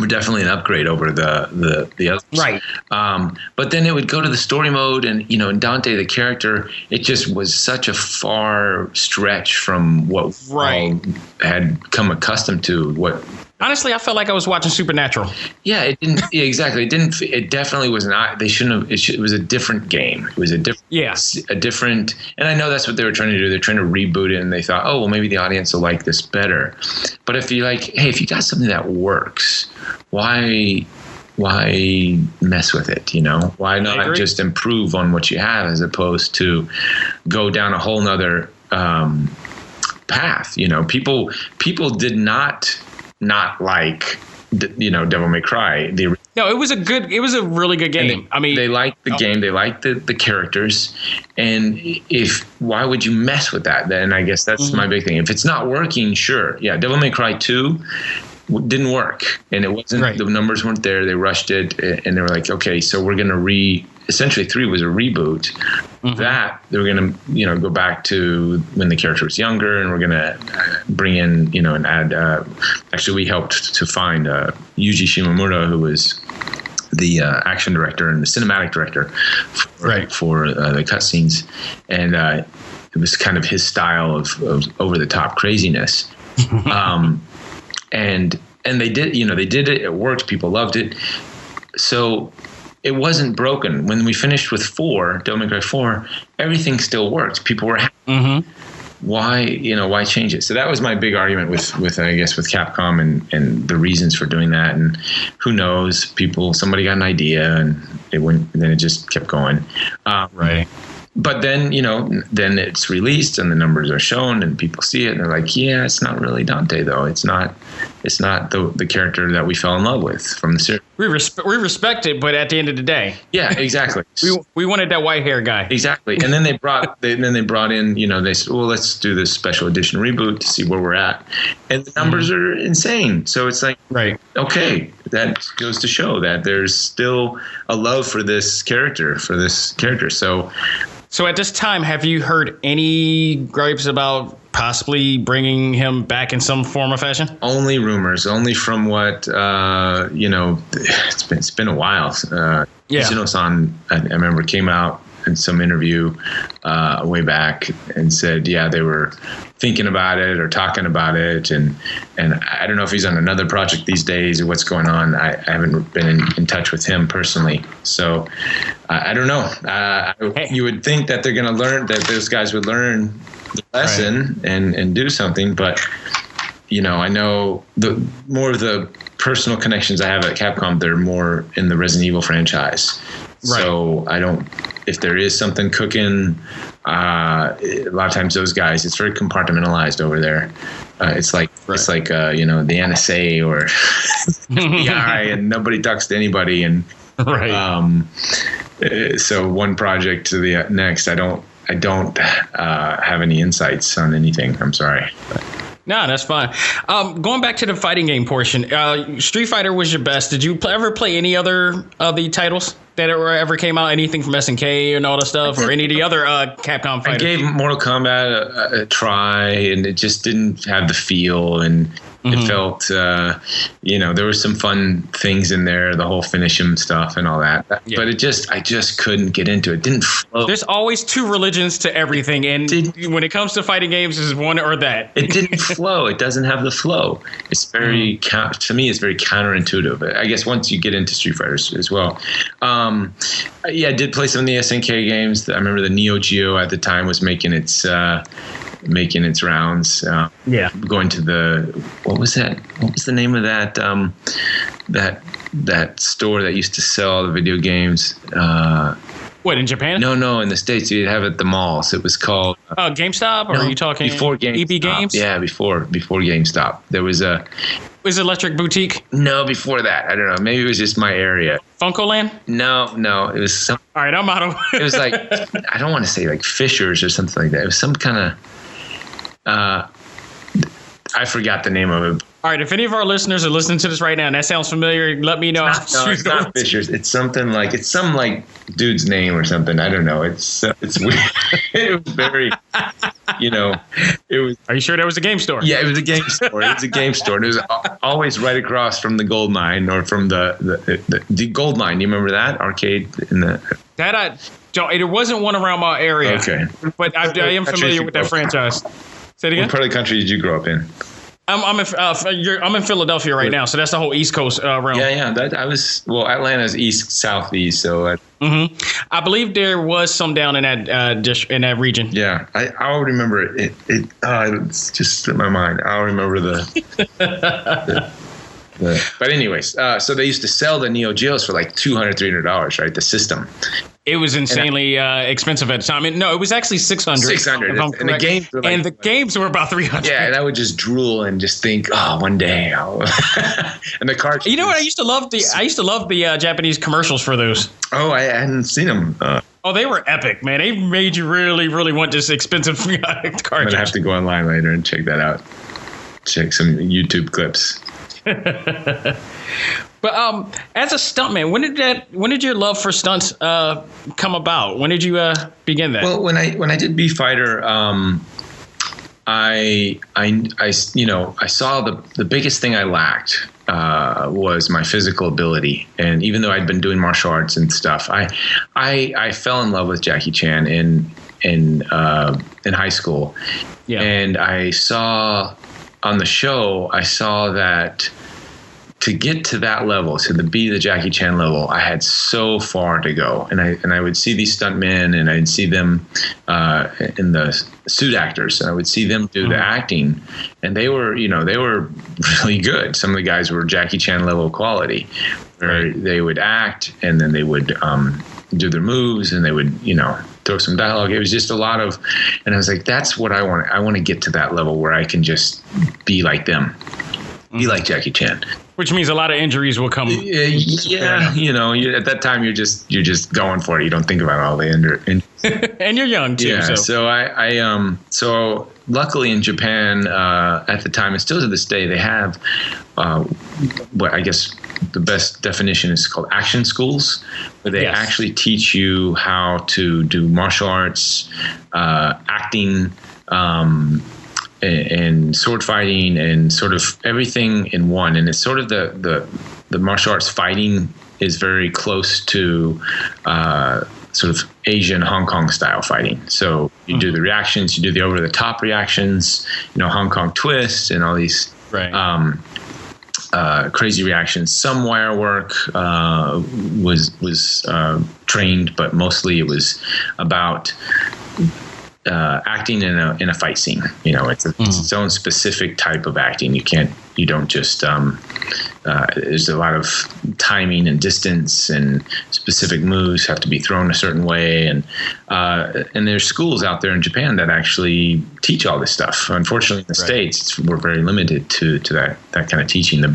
definitely an upgrade over the others. Right. But then it would go to the story mode, and in Dante, the character, it just was such a far stretch from what we had come accustomed to. Honestly, I felt like I was watching Supernatural. Yeah, it didn't. Yeah, exactly. It didn't. It definitely was not. They shouldn't have. It was a different game. It was a different. Yeah. A different. And I know that's what they were trying to do. They're trying to reboot it, and they thought, oh well, maybe the audience will like this better. But if you if you got something that works, why mess with it? Why not just improve on what you have as opposed to go down a whole nother path? People did not like Devil May Cry. No, it was a really good game. They liked the game, they liked the characters, and why would you mess with that? Then I guess that's my big thing. If it's not working, sure, yeah. Devil May Cry 2 didn't work, and it wasn't. The numbers weren't there. They rushed it, and they were like, okay, so we're gonna essentially 3 was a reboot. That they were going to, go back to when the character was younger, and we're going to bring in, and add. Actually, we helped to find Yuji Shimomura, who was the action director and the cinematic director for the cutscenes, and it was kind of his style of over the top craziness. And they did, they did it. It worked. People loved it. So. It wasn't broken. When we finished with 4, Devil May Cry 4, everything still worked. People were happy. Why change it? So that was my big argument with Capcom and the reasons for doing that. And who knows? Somebody got an idea, and it went. And then it just kept going. Right. But then, then it's released and the numbers are shown and people see it and they're like, yeah, it's not really Dante though. It's not it's not the character that we fell in love with from the series. We respect it, but at the end of the day, yeah, exactly. we wanted that white hair guy. Exactly. And then they brought in, they said, well, let's do this special edition reboot to see where we're at. And the numbers are insane. So it's like, right. Okay, that goes to show that there's still a love for this character. So at this time, have you heard any gripes about possibly bringing him back in some form or fashion? Only rumors, only from what, it's been a while. Ishino-san, I remember, came out in some interview way back and said, they were thinking about it or talking about it. And I don't know if he's on another project these days or what's going on. I haven't been in touch with him personally. So I don't know. You would think that they're going to learn, that those guys would learn the lesson and do something. But, I know the more of the personal connections I have at Capcom, they're more in the Resident Evil franchise. Right. So if there is something cooking, a lot of times those guys, it's very compartmentalized over there. It's like the NSA or FBI, and nobody talks to anybody. And so one project to the next, I don't have any insights on anything. I'm sorry. No, that's fine. Going back to the fighting game portion, Street Fighter was your best. Did you ever play any other of the titles that ever came out? Anything from SNK and all that stuff, or any of the other Capcom fighters? I gave Mortal Kombat a try, and it just didn't have the feel, and it felt, there were some fun things in there, the whole finish him stuff and all that. Yeah. But I just couldn't get into it. It didn't flow. There's always two religions to everything, and when it comes to fighting games, it's one or that. It didn't flow. It doesn't have the flow. It's very, to me, it's very counterintuitive. I guess once you get into Street Fighters as well. I did play some of the SNK games. I remember the Neo Geo at the time was making its rounds. Going to what was that? What was the name of that? That store that used to sell all the video games. What, in Japan? No, in the States you'd have it at the malls. It was called GameStop, or are you talking before GameStop? EB Games? Yeah, before GameStop. There was Was it Electric Boutique? No, before that. I don't know. Maybe it was just my area. Funkoland? No. It was some. All right, I'm out of. It was like, I don't want to say like Fisher's or something like that. It was some kind of. I forgot the name of it. All right, if any of our listeners are listening to this right now and that sounds familiar, let me know. It's not Fisher's. It's something like, some like dude's name or something. I don't know. It's weird. It was very, it was. Are you sure that was a game store? Yeah, it was a game store. It was a game store. And it was always right across from the gold mine, or from the gold mine. You remember that arcade in the? That I don't. It wasn't one around my area. Okay, but I am familiar with that franchise. Say it again. What part of the country did you grow up in? I'm in Philadelphia right now, so that's the whole East Coast realm. Yeah. Atlanta's east, southeast, so. I believe there was some down in that region. Yeah, I'll remember it. It's just slipped my mind. I'll remember the But anyways, so they used to sell the Neo Geos for like $200, $300, right? The system. It was insanely expensive at the time. No, it was actually $600. $600. And the games were the games were about $300. Yeah, and I would just drool and just think, one day I'll. And the cards. You know what? I used to love the Japanese commercials for those. Oh, I hadn't seen them. They were epic, man. They made you really, really want this expensive cartridge. I'm gonna have to go online later and check that out. Check some YouTube clips. But as a stuntman, when did your love for stunts come about? When did you begin that? Well, when I did Beef Fighter, I saw the biggest thing I lacked was my physical ability. And even though I'd been doing martial arts and stuff, I fell in love with Jackie Chan in high school. Yeah. And I saw on the show, that to get to that level, to be the Jackie Chan level, I had so far to go. And I would see these stuntmen, and I'd see them in the suit actors, and I would see them do the acting, and they were really good. Some of the guys were Jackie Chan level quality, where they would act, and then they would do their moves, and they would throw some dialogue. It was just a lot of, and I was like, that's what I want. I want to get to that level where I can just be like them. be like Jackie Chan. Which means a lot of injuries will come. Yeah, at that time you're just going for it. You don't think about all the injuries. And you're young too. Yeah. So luckily in Japan at the time, and still to this day, they have what I guess the best definition is called action schools, where they actually teach you how to do martial arts, acting, and sword fighting, and sort of everything in one. And it's sort of the martial arts fighting is very close to sort of Asian Hong Kong style fighting. So you do the reactions, you do the over the top reactions, Hong Kong twists and all these crazy reactions. Some wire work was trained, but mostly it was about acting in a fight scene. It's its own specific type of acting. You don't just there's a lot of timing and distance, and specific moves have to be thrown a certain way, and there's schools out there in Japan that actually teach all this stuff. Unfortunately, in the States, we're very limited to that kind of teaching.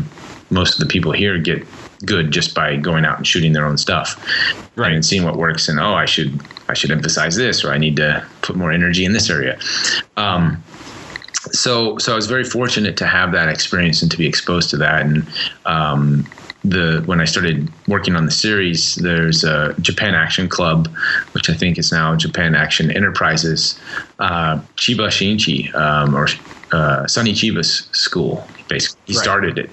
Most of the people here get good just by going out and shooting their own stuff, and seeing what works, and I should emphasize this, or I need to put more energy in this area. So I was very fortunate to have that experience and to be exposed to that. And when I started working on the series, there's a Japan Action Club, which I think is now Japan Action Enterprises, Chiba Shinchi, or Sonny Chiba's school. Basically, he started it.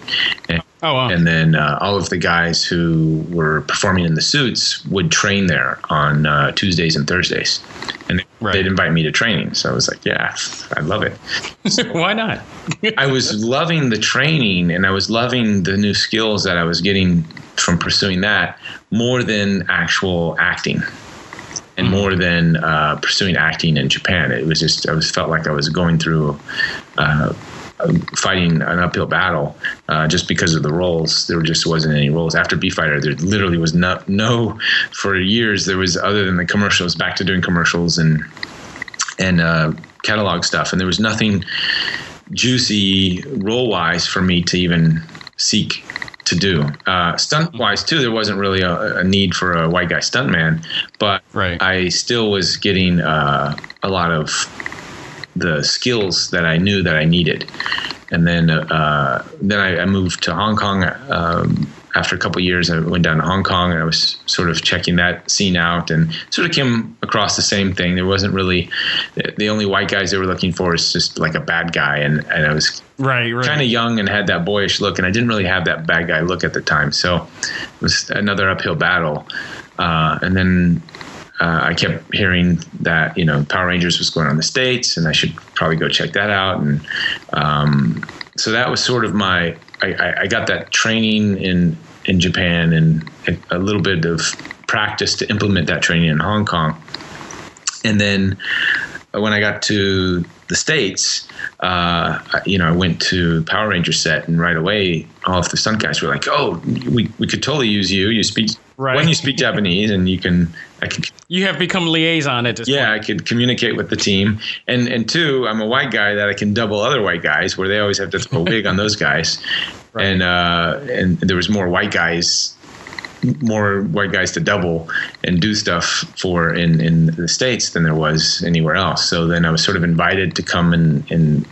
And then all of the guys who were performing in the suits would train there on Tuesdays and Thursdays. And they'd invite me to training. So I was like, yeah, I love it. Why not? I was loving the training, and I was loving the new skills that I was getting from pursuing that more than actual acting, and more than pursuing acting in Japan. It was just, felt like I was going through fighting an uphill battle just because of the roles. There just wasn't any roles. After B-Fighter, there literally was no for years, there was, other than the commercials, back to doing commercials and catalog stuff. And there was nothing juicy role-wise for me to even seek to do. Stunt-wise, too, there wasn't really a need for a white guy stuntman, but I still was getting a lot of the skills that I knew that I needed. And then I moved to Hong Kong. After a couple of years, I went down to Hong Kong, and I was sort of checking that scene out, and sort of came across the same thing. There wasn't really, the only white guys they were looking for is just like a bad guy. And I was kind of young and had that boyish look, and I didn't really have that bad guy look at the time. So it was another uphill battle. And then I kept hearing that, Power Rangers was going on in the States, and I should probably go check that out. And so that was sort of I got that training in Japan, and a little bit of practice to implement that training in Hong Kong. And then when I got to the States, I went to Power Ranger set, and right away, all of the stunt guys were like, "Oh, we could totally use you. You speak when you speak Japanese, and you have become liaison at this point." I could communicate with the team, and two, I'm a white guy that I can double other white guys, where they always have to throw a wig on those guys, and there was more white guys to double and do stuff for in the States than there was anywhere else. So then I was sort of invited to come and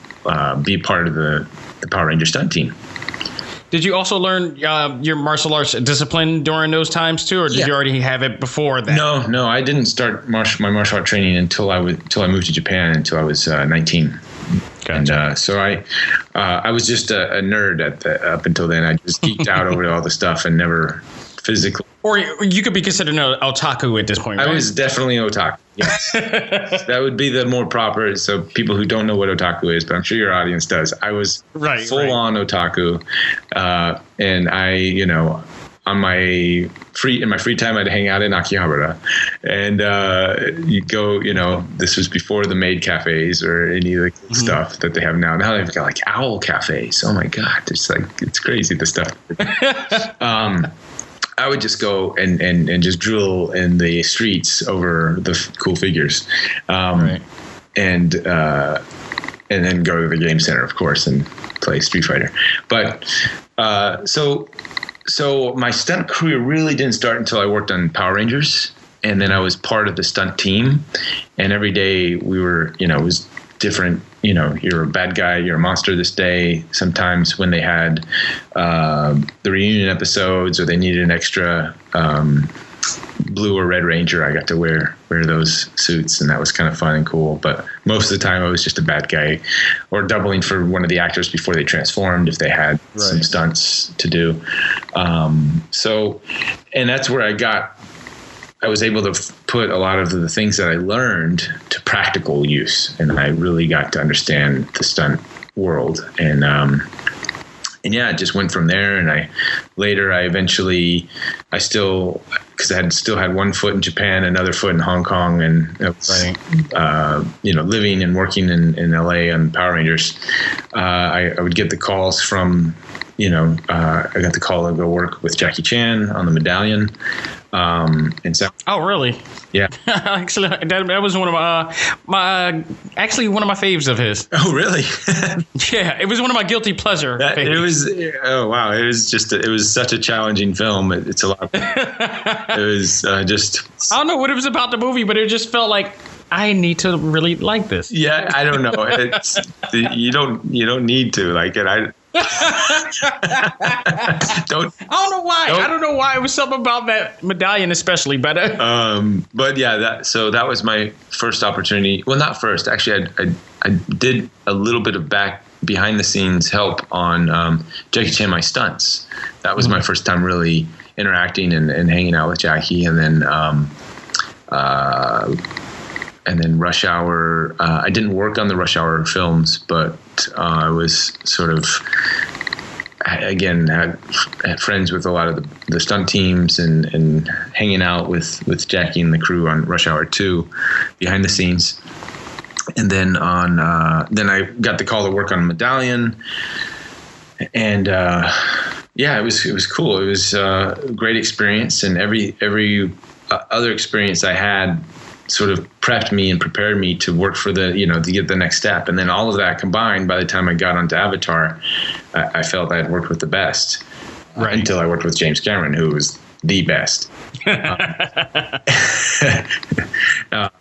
be part of the Power Ranger stunt team. Did you also learn your martial arts discipline during those times too, or did you already have it before that? No, I didn't start my martial art training until I moved to Japan, until I was 19. Gotcha. And so I was just a nerd up until then. I just geeked out over all the stuff and never physically. Or you could be considered an otaku at this point, right? I was definitely an otaku, yes. That would be the more proper, so people who don't know what otaku is, but I'm sure your audience does. I was full-on otaku, and I, on my free time, I'd hang out in Akihabara, and you go, this was before the maid cafes or any of the stuff that they have now. Now they've got like owl cafes. Oh my God, it's crazy, the stuff. I would just go and just drill in the streets over the cool figures, and then go to the game center, of course, and play Street Fighter. But so my stunt career really didn't start until I worked on Power Rangers, and then I was part of the stunt team. And every day we were, it was different. You're a bad guy, you're a monster this day. Sometimes when they had the reunion episodes or they needed an extra blue or red ranger, I got to wear those suits, and that was kind of fun and cool. But most of the time I was just a bad guy or doubling for one of the actors before they transformed if they had some stunts to do. And that's where I was able to put a lot of the things that I learned to practical use, and I really got to understand the stunt world. And yeah, it just went from there. And I still had one foot in Japan, another foot in Hong Kong, and living and working in LA on Power Rangers. I would get the calls from, I got the call to go work with Jackie Chan on the Medallion. And so, oh, really? Yeah. Actually, that was one of my faves of his. Oh, really? Yeah, it was one of my guilty pleasure faves. It was. Oh, wow! It was such a challenging film. It's a lot. It was just. I don't know what it was about the movie, but it just felt like I need to really like this. Yeah, I don't know. You don't need to like it. I don't know why. I don't know why. It was something about that medallion, especially. But yeah, that was my first opportunity. Well, not first. Actually, I did a little bit of behind the scenes help on Jackie Chan my stunts. That was my first time really interacting and hanging out with Jackie, and then Rush Hour. I didn't work on the Rush Hour films, but I was sort of, again, had friends with a lot of the stunt teams and hanging out with Jackie and the crew on Rush Hour 2 behind the scenes. And then then I got the call to work on Medallion. And yeah, it was cool. It was a great experience, and every other experience I had sort of prepped me and prepared me to work for to get the next step. And then all of that combined, by the time I got onto Avatar, I felt I had worked with the best, until I worked with James Cameron, who was the best.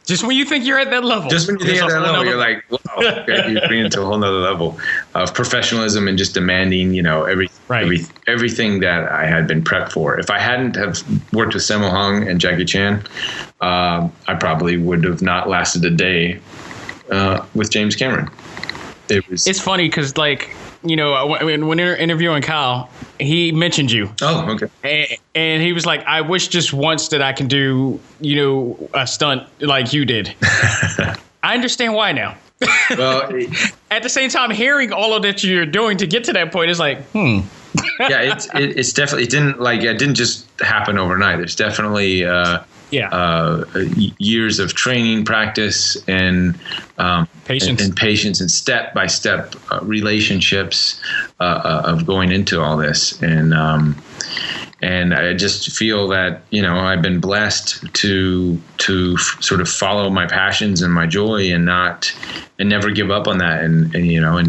Just when you think you're at that level. Just when you think at that level, you're like, wow, you're bringing it to a whole nother level of professionalism and just demanding, everything that I had been prepped for. If I hadn't have worked with Sammo Hung and Jackie Chan, I probably would have not lasted a day with James Cameron. It's funny because, when you're interviewing Kyle, he mentioned you. Oh, okay. And he was like, I wish just once that I can do, a stunt like you did. I understand why now. Well, at the same time, hearing all of that you're doing to get to that point is like, Yeah, it's definitely, it didn't just happen overnight. There's definitely years of training, practice, and patience, and step-by-step relationships of going into all this. And I just feel that, I've been blessed to sort of follow my passions and my joy and never give up on that, and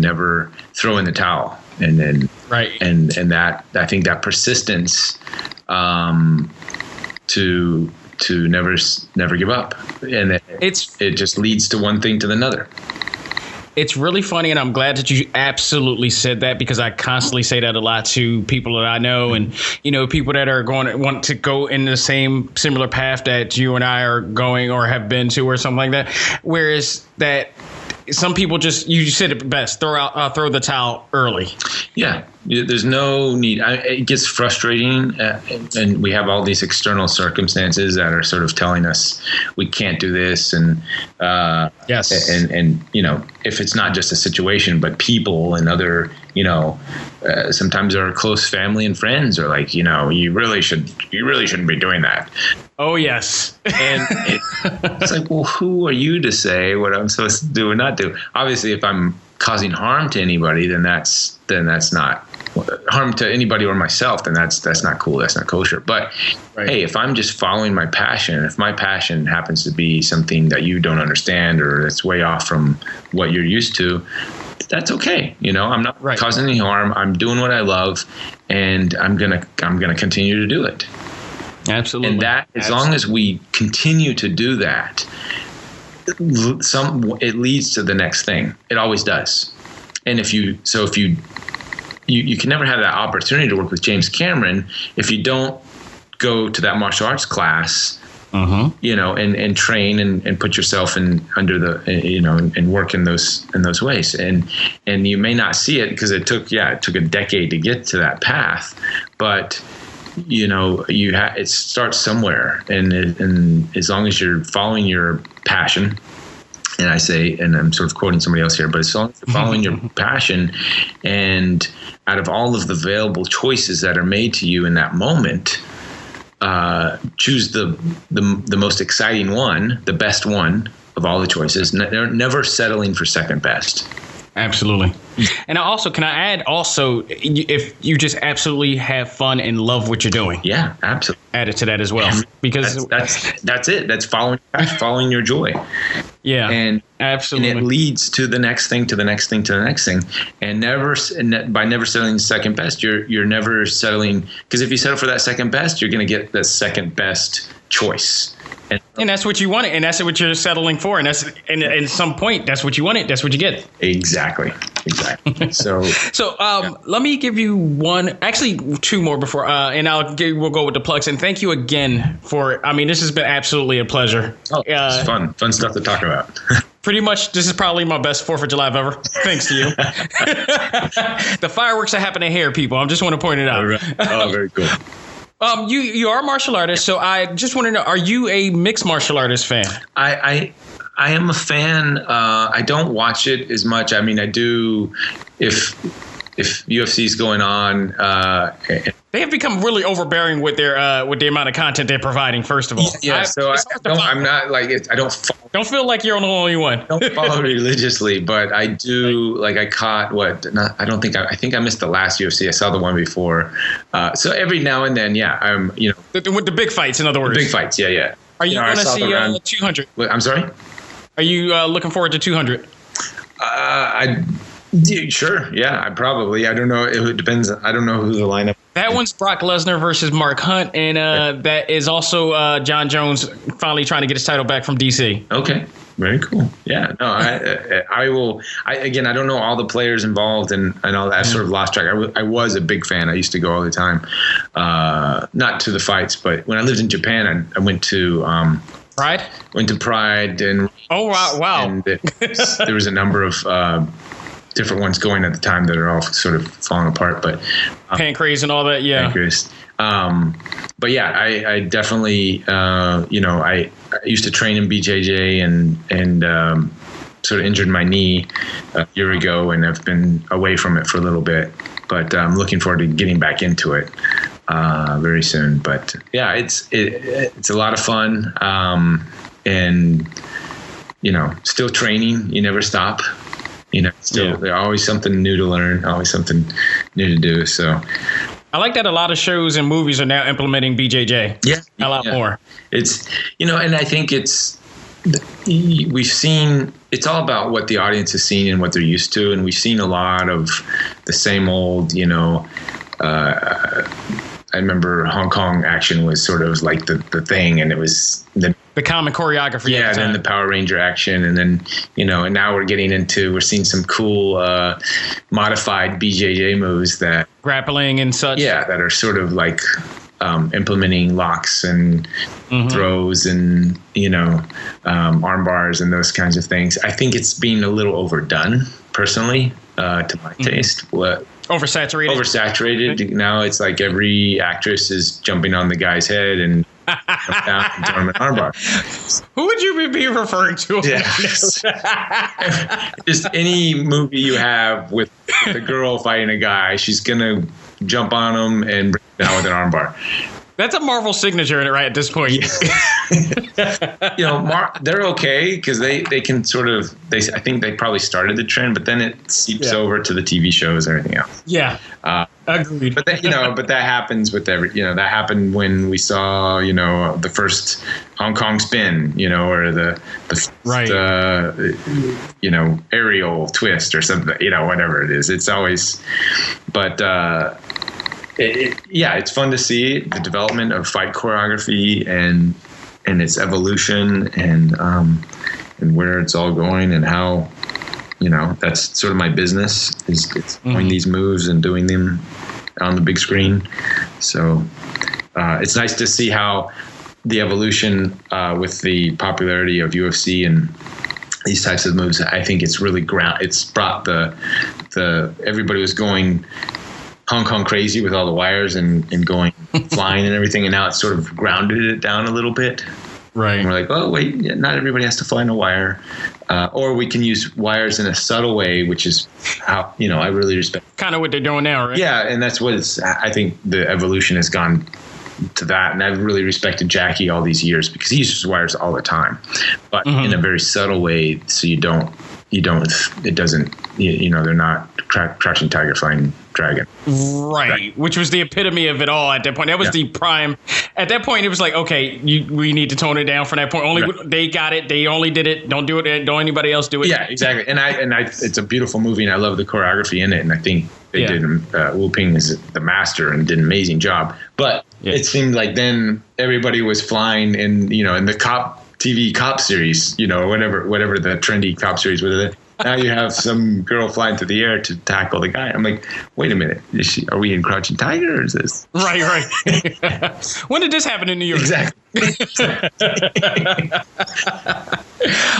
never throw in the towel. And then, and that, I think that persistence, to never give up, and it just leads to one thing to another. It's really funny, and I'm glad that you absolutely said that, because I constantly say that a lot to people that I know, and people that are want to go in the similar path that you and I are going or have been to, or something like that. Whereas that some people just, you said it best, throw the towel early. Yeah, there's no need. It gets frustrating, and we have all these external circumstances that are sort of telling us we can't do this, and yes, and if it's not just a situation, but people and other, sometimes our close family and friends are like, you really shouldn't be doing that. Oh, yes. And it's like, well, who are you to say what I'm supposed to do and not do? Obviously, if I'm causing harm to anybody, then that's not harm to anybody or myself, then that's not cool. That's not kosher. But hey, if I'm just following my passion, if my passion happens to be something that you don't understand or it's way off from what you're used to, that's okay. I'm not causing any harm. I'm doing what I love, and I'm gonna continue to do it. Absolutely. And that, as long as we continue to do that, it leads to the next thing. It always does. And if you can never have that opportunity to work with James Cameron if you don't go to that martial arts class, and train and put yourself under the, and work in those ways. And you may not see it because it took a decade to get to that path, but it starts somewhere. And as long as you're following your passion, and I say, and I'm sort of quoting somebody else here, but as long as you're following your passion, and out of all of the available choices that are made to you in that moment, choose the most exciting one, the best one of all the choices. They're never settling for second best. Absolutely. And can I add also, if you just absolutely have fun and love what you're doing. Yeah, absolutely. Add it to that as well. Because that's it. That's following your joy. Yeah. And absolutely. And it leads to the next thing, to the next thing, to the next thing. And by never settling second best, you're never settling, because if you settle for that second best, you're going to get the second best choice. And that's what you wanted, and that's what you're settling for, and at some point, that's what you wanted, that's what you get. Exactly. So let me give you two more before, and we'll go with the plugs. And thank you again this has been absolutely a pleasure. Oh, it's fun stuff to talk about. Pretty much, this is probably my best 4th of July ever, thanks to you. The fireworks are happening here, people. I just want to point it out. Oh, very cool. You are a martial artist, so I just want to know: are you a mixed martial artist fan? I am a fan. I don't watch it as much. I mean, I do if UFC's going on. They have become really overbearing with their with the amount of content they're providing. First of all, I'm not like it. I don't feel like you're the only one. I don't follow religiously, but I do. I caught I think I missed the last UFC. I saw the one before. So every now and then, I'm with the big fights. In other words, the big fights. Yeah. Are you going to see 200? I'm sorry. Are you looking forward to 200? Sure. Yeah, I probably. I don't know. It depends. I don't know who the lineup. That one's Brock Lesnar versus Mark Hunt, and that is also John Jones finally trying to get his title back from DC. Okay. Very cool. Yeah. No, I will. I don't know all the players involved and all that. I've sort of lost track. I was a big fan. I used to go all the time. Not to the fights, but when I lived in Japan, I went to Pride. Went to Pride and. Oh wow! And there was a number of. Different ones going at the time that are all sort of falling apart, but Pancrase and all that, Pancrase. But yeah, I definitely, I used to train in BJJ and sort of injured my knee a year ago, and I've been away from it for a little bit. But I'm looking forward to getting back into it very soon. But yeah, it's a lot of fun, and still training. You never stop. There's always something new to learn, always something new to do. So I like that a lot of shows and movies are now implementing BJJ. Yeah. A lot more. It's, and I think we've seen, it's all about what the audience has seen and what they're used to. And we've seen a lot of the same old, I remember Hong Kong action was sort of like the thing, and it was the common choreography. Yeah, then the Power Ranger action, and then and now we're seeing some cool modified BJJ moves that grappling and such. Yeah, that are sort of like implementing locks and throws and arm bars and those kinds of things. I think it's being a little overdone, personally, to my taste. Oversaturated. Now it's like every actress is jumping on the guy's head and down and throwing an armbar. Who would you be referring to? Yes. Just any movie you have with a girl fighting a guy, she's gonna jump on him and bring him down with an armbar. That's a Marvel signature right at this point. They're okay because they can sort of, I think they probably started the trend, but then it seeps over to the TV shows and everything else. Yeah. Agreed. But that happens with that happened when we saw, the first Hong Kong spin, or the aerial twist or something, whatever it is. It's always, but it's fun to see the development of fight choreography and its evolution and where it's all going and how, that's sort of my business is doing these moves and doing them on the big screen. So it's nice to see how the evolution with the popularity of UFC and these types of moves. I think it's really it's brought the everybody was going Hong Kong crazy with all the wires and going flying and everything, and now it's sort of grounded it down a little bit. Right. And we're like, oh wait, not everybody has to fly in a wire, or we can use wires in a subtle way, which is how I really respect. Kind of what they're doing now, right? Yeah, and that's what I think the evolution has gone to that, and I've really respected Jackie all these years because he uses wires all the time, but in a very subtle way, so they're not crouching tiger, flying dragon. Right, which was the epitome of it all at that point. That was the prime. At that point, it was like, okay, we need to tone it down from that point. They got it. They only did it. Don't do it. Don't anybody else do it. Yeah, exactly. And I it's a beautiful movie, and I love the choreography in it. And I think they did. Wu Ping is the master and did an amazing job. But it seemed like then everybody was flying in the TV cop series, whatever the trendy cop series was. Now you have some girl flying through the air to tackle the guy. I'm like, wait a minute. Are we in Crouching Tiger or is this? Right. When did this happen in New York? Exactly.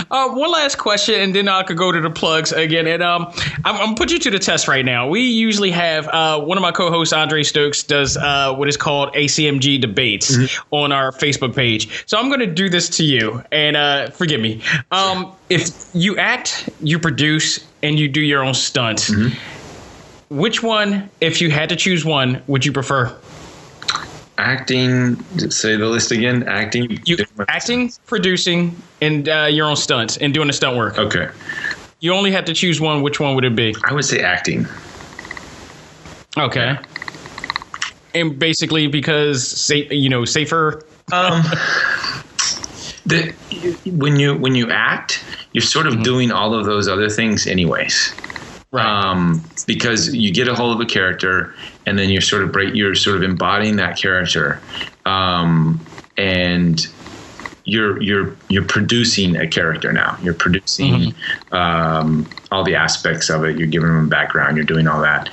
One last question, and then I could go to the plugs again. And I'm going to put you to the test right now. We usually have one of my co-hosts, Andre Stokes, does what is called ACMG debates on our Facebook page. So I'm going to do this to you, and forgive me. If you act, you produce, and you do your own stunts, which one, if you had to choose one, would you prefer? Acting, say the list again. Acting, producing, and your own stunts, and doing the stunt work. Okay. You only had to choose one. Which one would it be? I would say acting. Okay. And basically because safer. When you act, you're sort of doing all of those other things anyways. Right. Because you get a hold of a character, and then you're sort of embodying that character, and you're producing a character now. You're producing all the aspects of it. You're giving them a background. You're doing all that.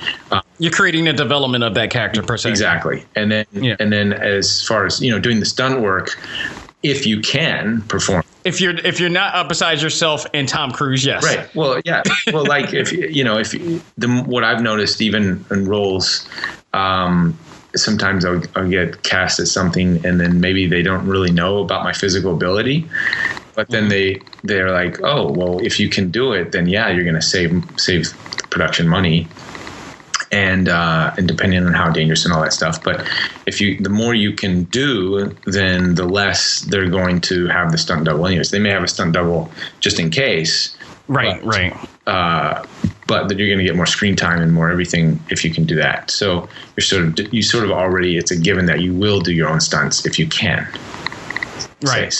You're creating the development of that character per se. Exactly. And then as far as doing the stunt work, if you can perform. If you're not besides yourself and Tom Cruise, yes. Right. Well, yeah. Well, like what I've noticed even in roles, sometimes I'll get cast as something, and then maybe they don't really know about my physical ability, but then they're like, oh, well, if you can do it, then you're going to save the production money. And depending on how dangerous and all that stuff, but the more you can do, then the less they're going to have the stunt double anyways. They may have a stunt double just in case, right. But that you're going to get more screen time and more everything if you can do that. So you sort of already, it's a given that you will do your own stunts if you can. Right.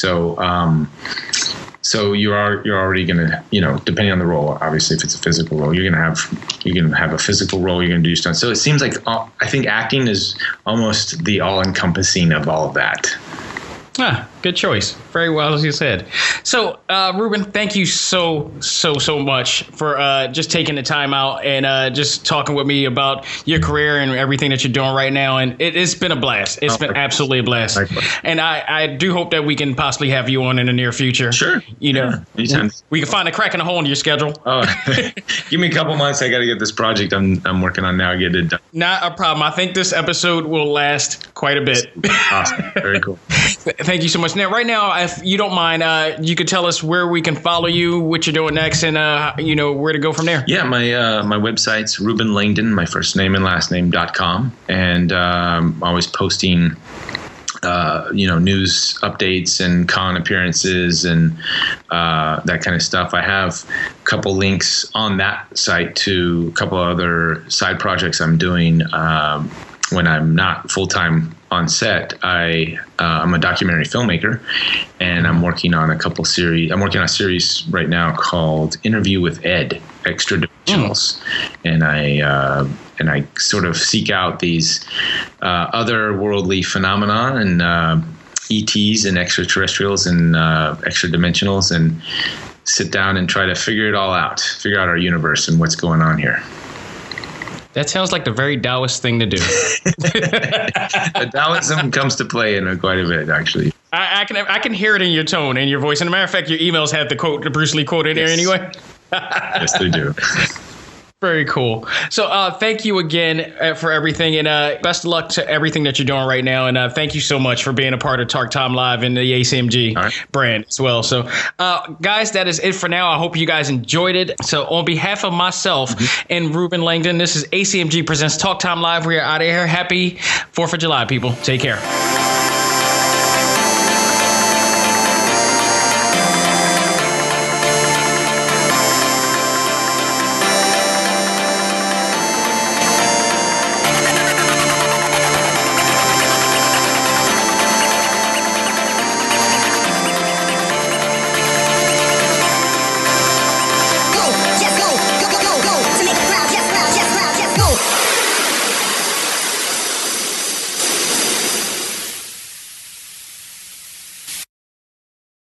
So you're already going to, depending on the role, obviously, if it's a physical role, you're going to have a physical role, you're going to do stunts. So it seems like I think acting is almost the all-encompassing of all of that. Good choice. Very well, as you said. So, Reuben, thank you so much for just taking the time out and just talking with me about your career and everything that you're doing right now. And it's been a blast. It's been absolutely a blast. And I do hope that we can possibly have you on in the near future. Sure. Anytime. We can find a crack in a hole in your schedule. Oh, give me a couple months. I got to get this project I'm working on now. Get it done. Not a problem. I think this episode will last quite a bit. Awesome. Very cool. Thank you so much. Now, right now, if you don't mind, you could tell us where we can follow you, what you're doing next, and where to go from there. Yeah, my website's Reuben Langdon, my first name and last name.com, and I'm always posting news updates and con appearances and that kind of stuff. I have a couple links on that site to a couple other side projects I'm doing when I'm not full-time on set. I'm a documentary filmmaker, and I'm working on a couple series. I'm working on a series right now called Interview with Ed, Extra Dimensionals, and I sort of seek out these otherworldly phenomena and ETs and extraterrestrials and extra dimensionals, and sit down and try to figure it all out, figure out our universe and what's going on here. That sounds like the very Taoist thing to do. The Taoism comes to play in quite a bit, actually. I can hear it in your tone and your voice. And a matter of fact, your emails have the Bruce Lee quote in there anyway. Yes, they do. Very cool. So thank you again for everything, and best of luck to everything that you're doing right now. And thank you so much for being a part of Talk Time Live and the ACMG brand as well. So guys, that is it for now. I hope you guys enjoyed it. So on behalf of myself and Reuben Langdon, this is ACMG Presents Talk Time Live. We are out of here. Happy 4th of July, people. Take care.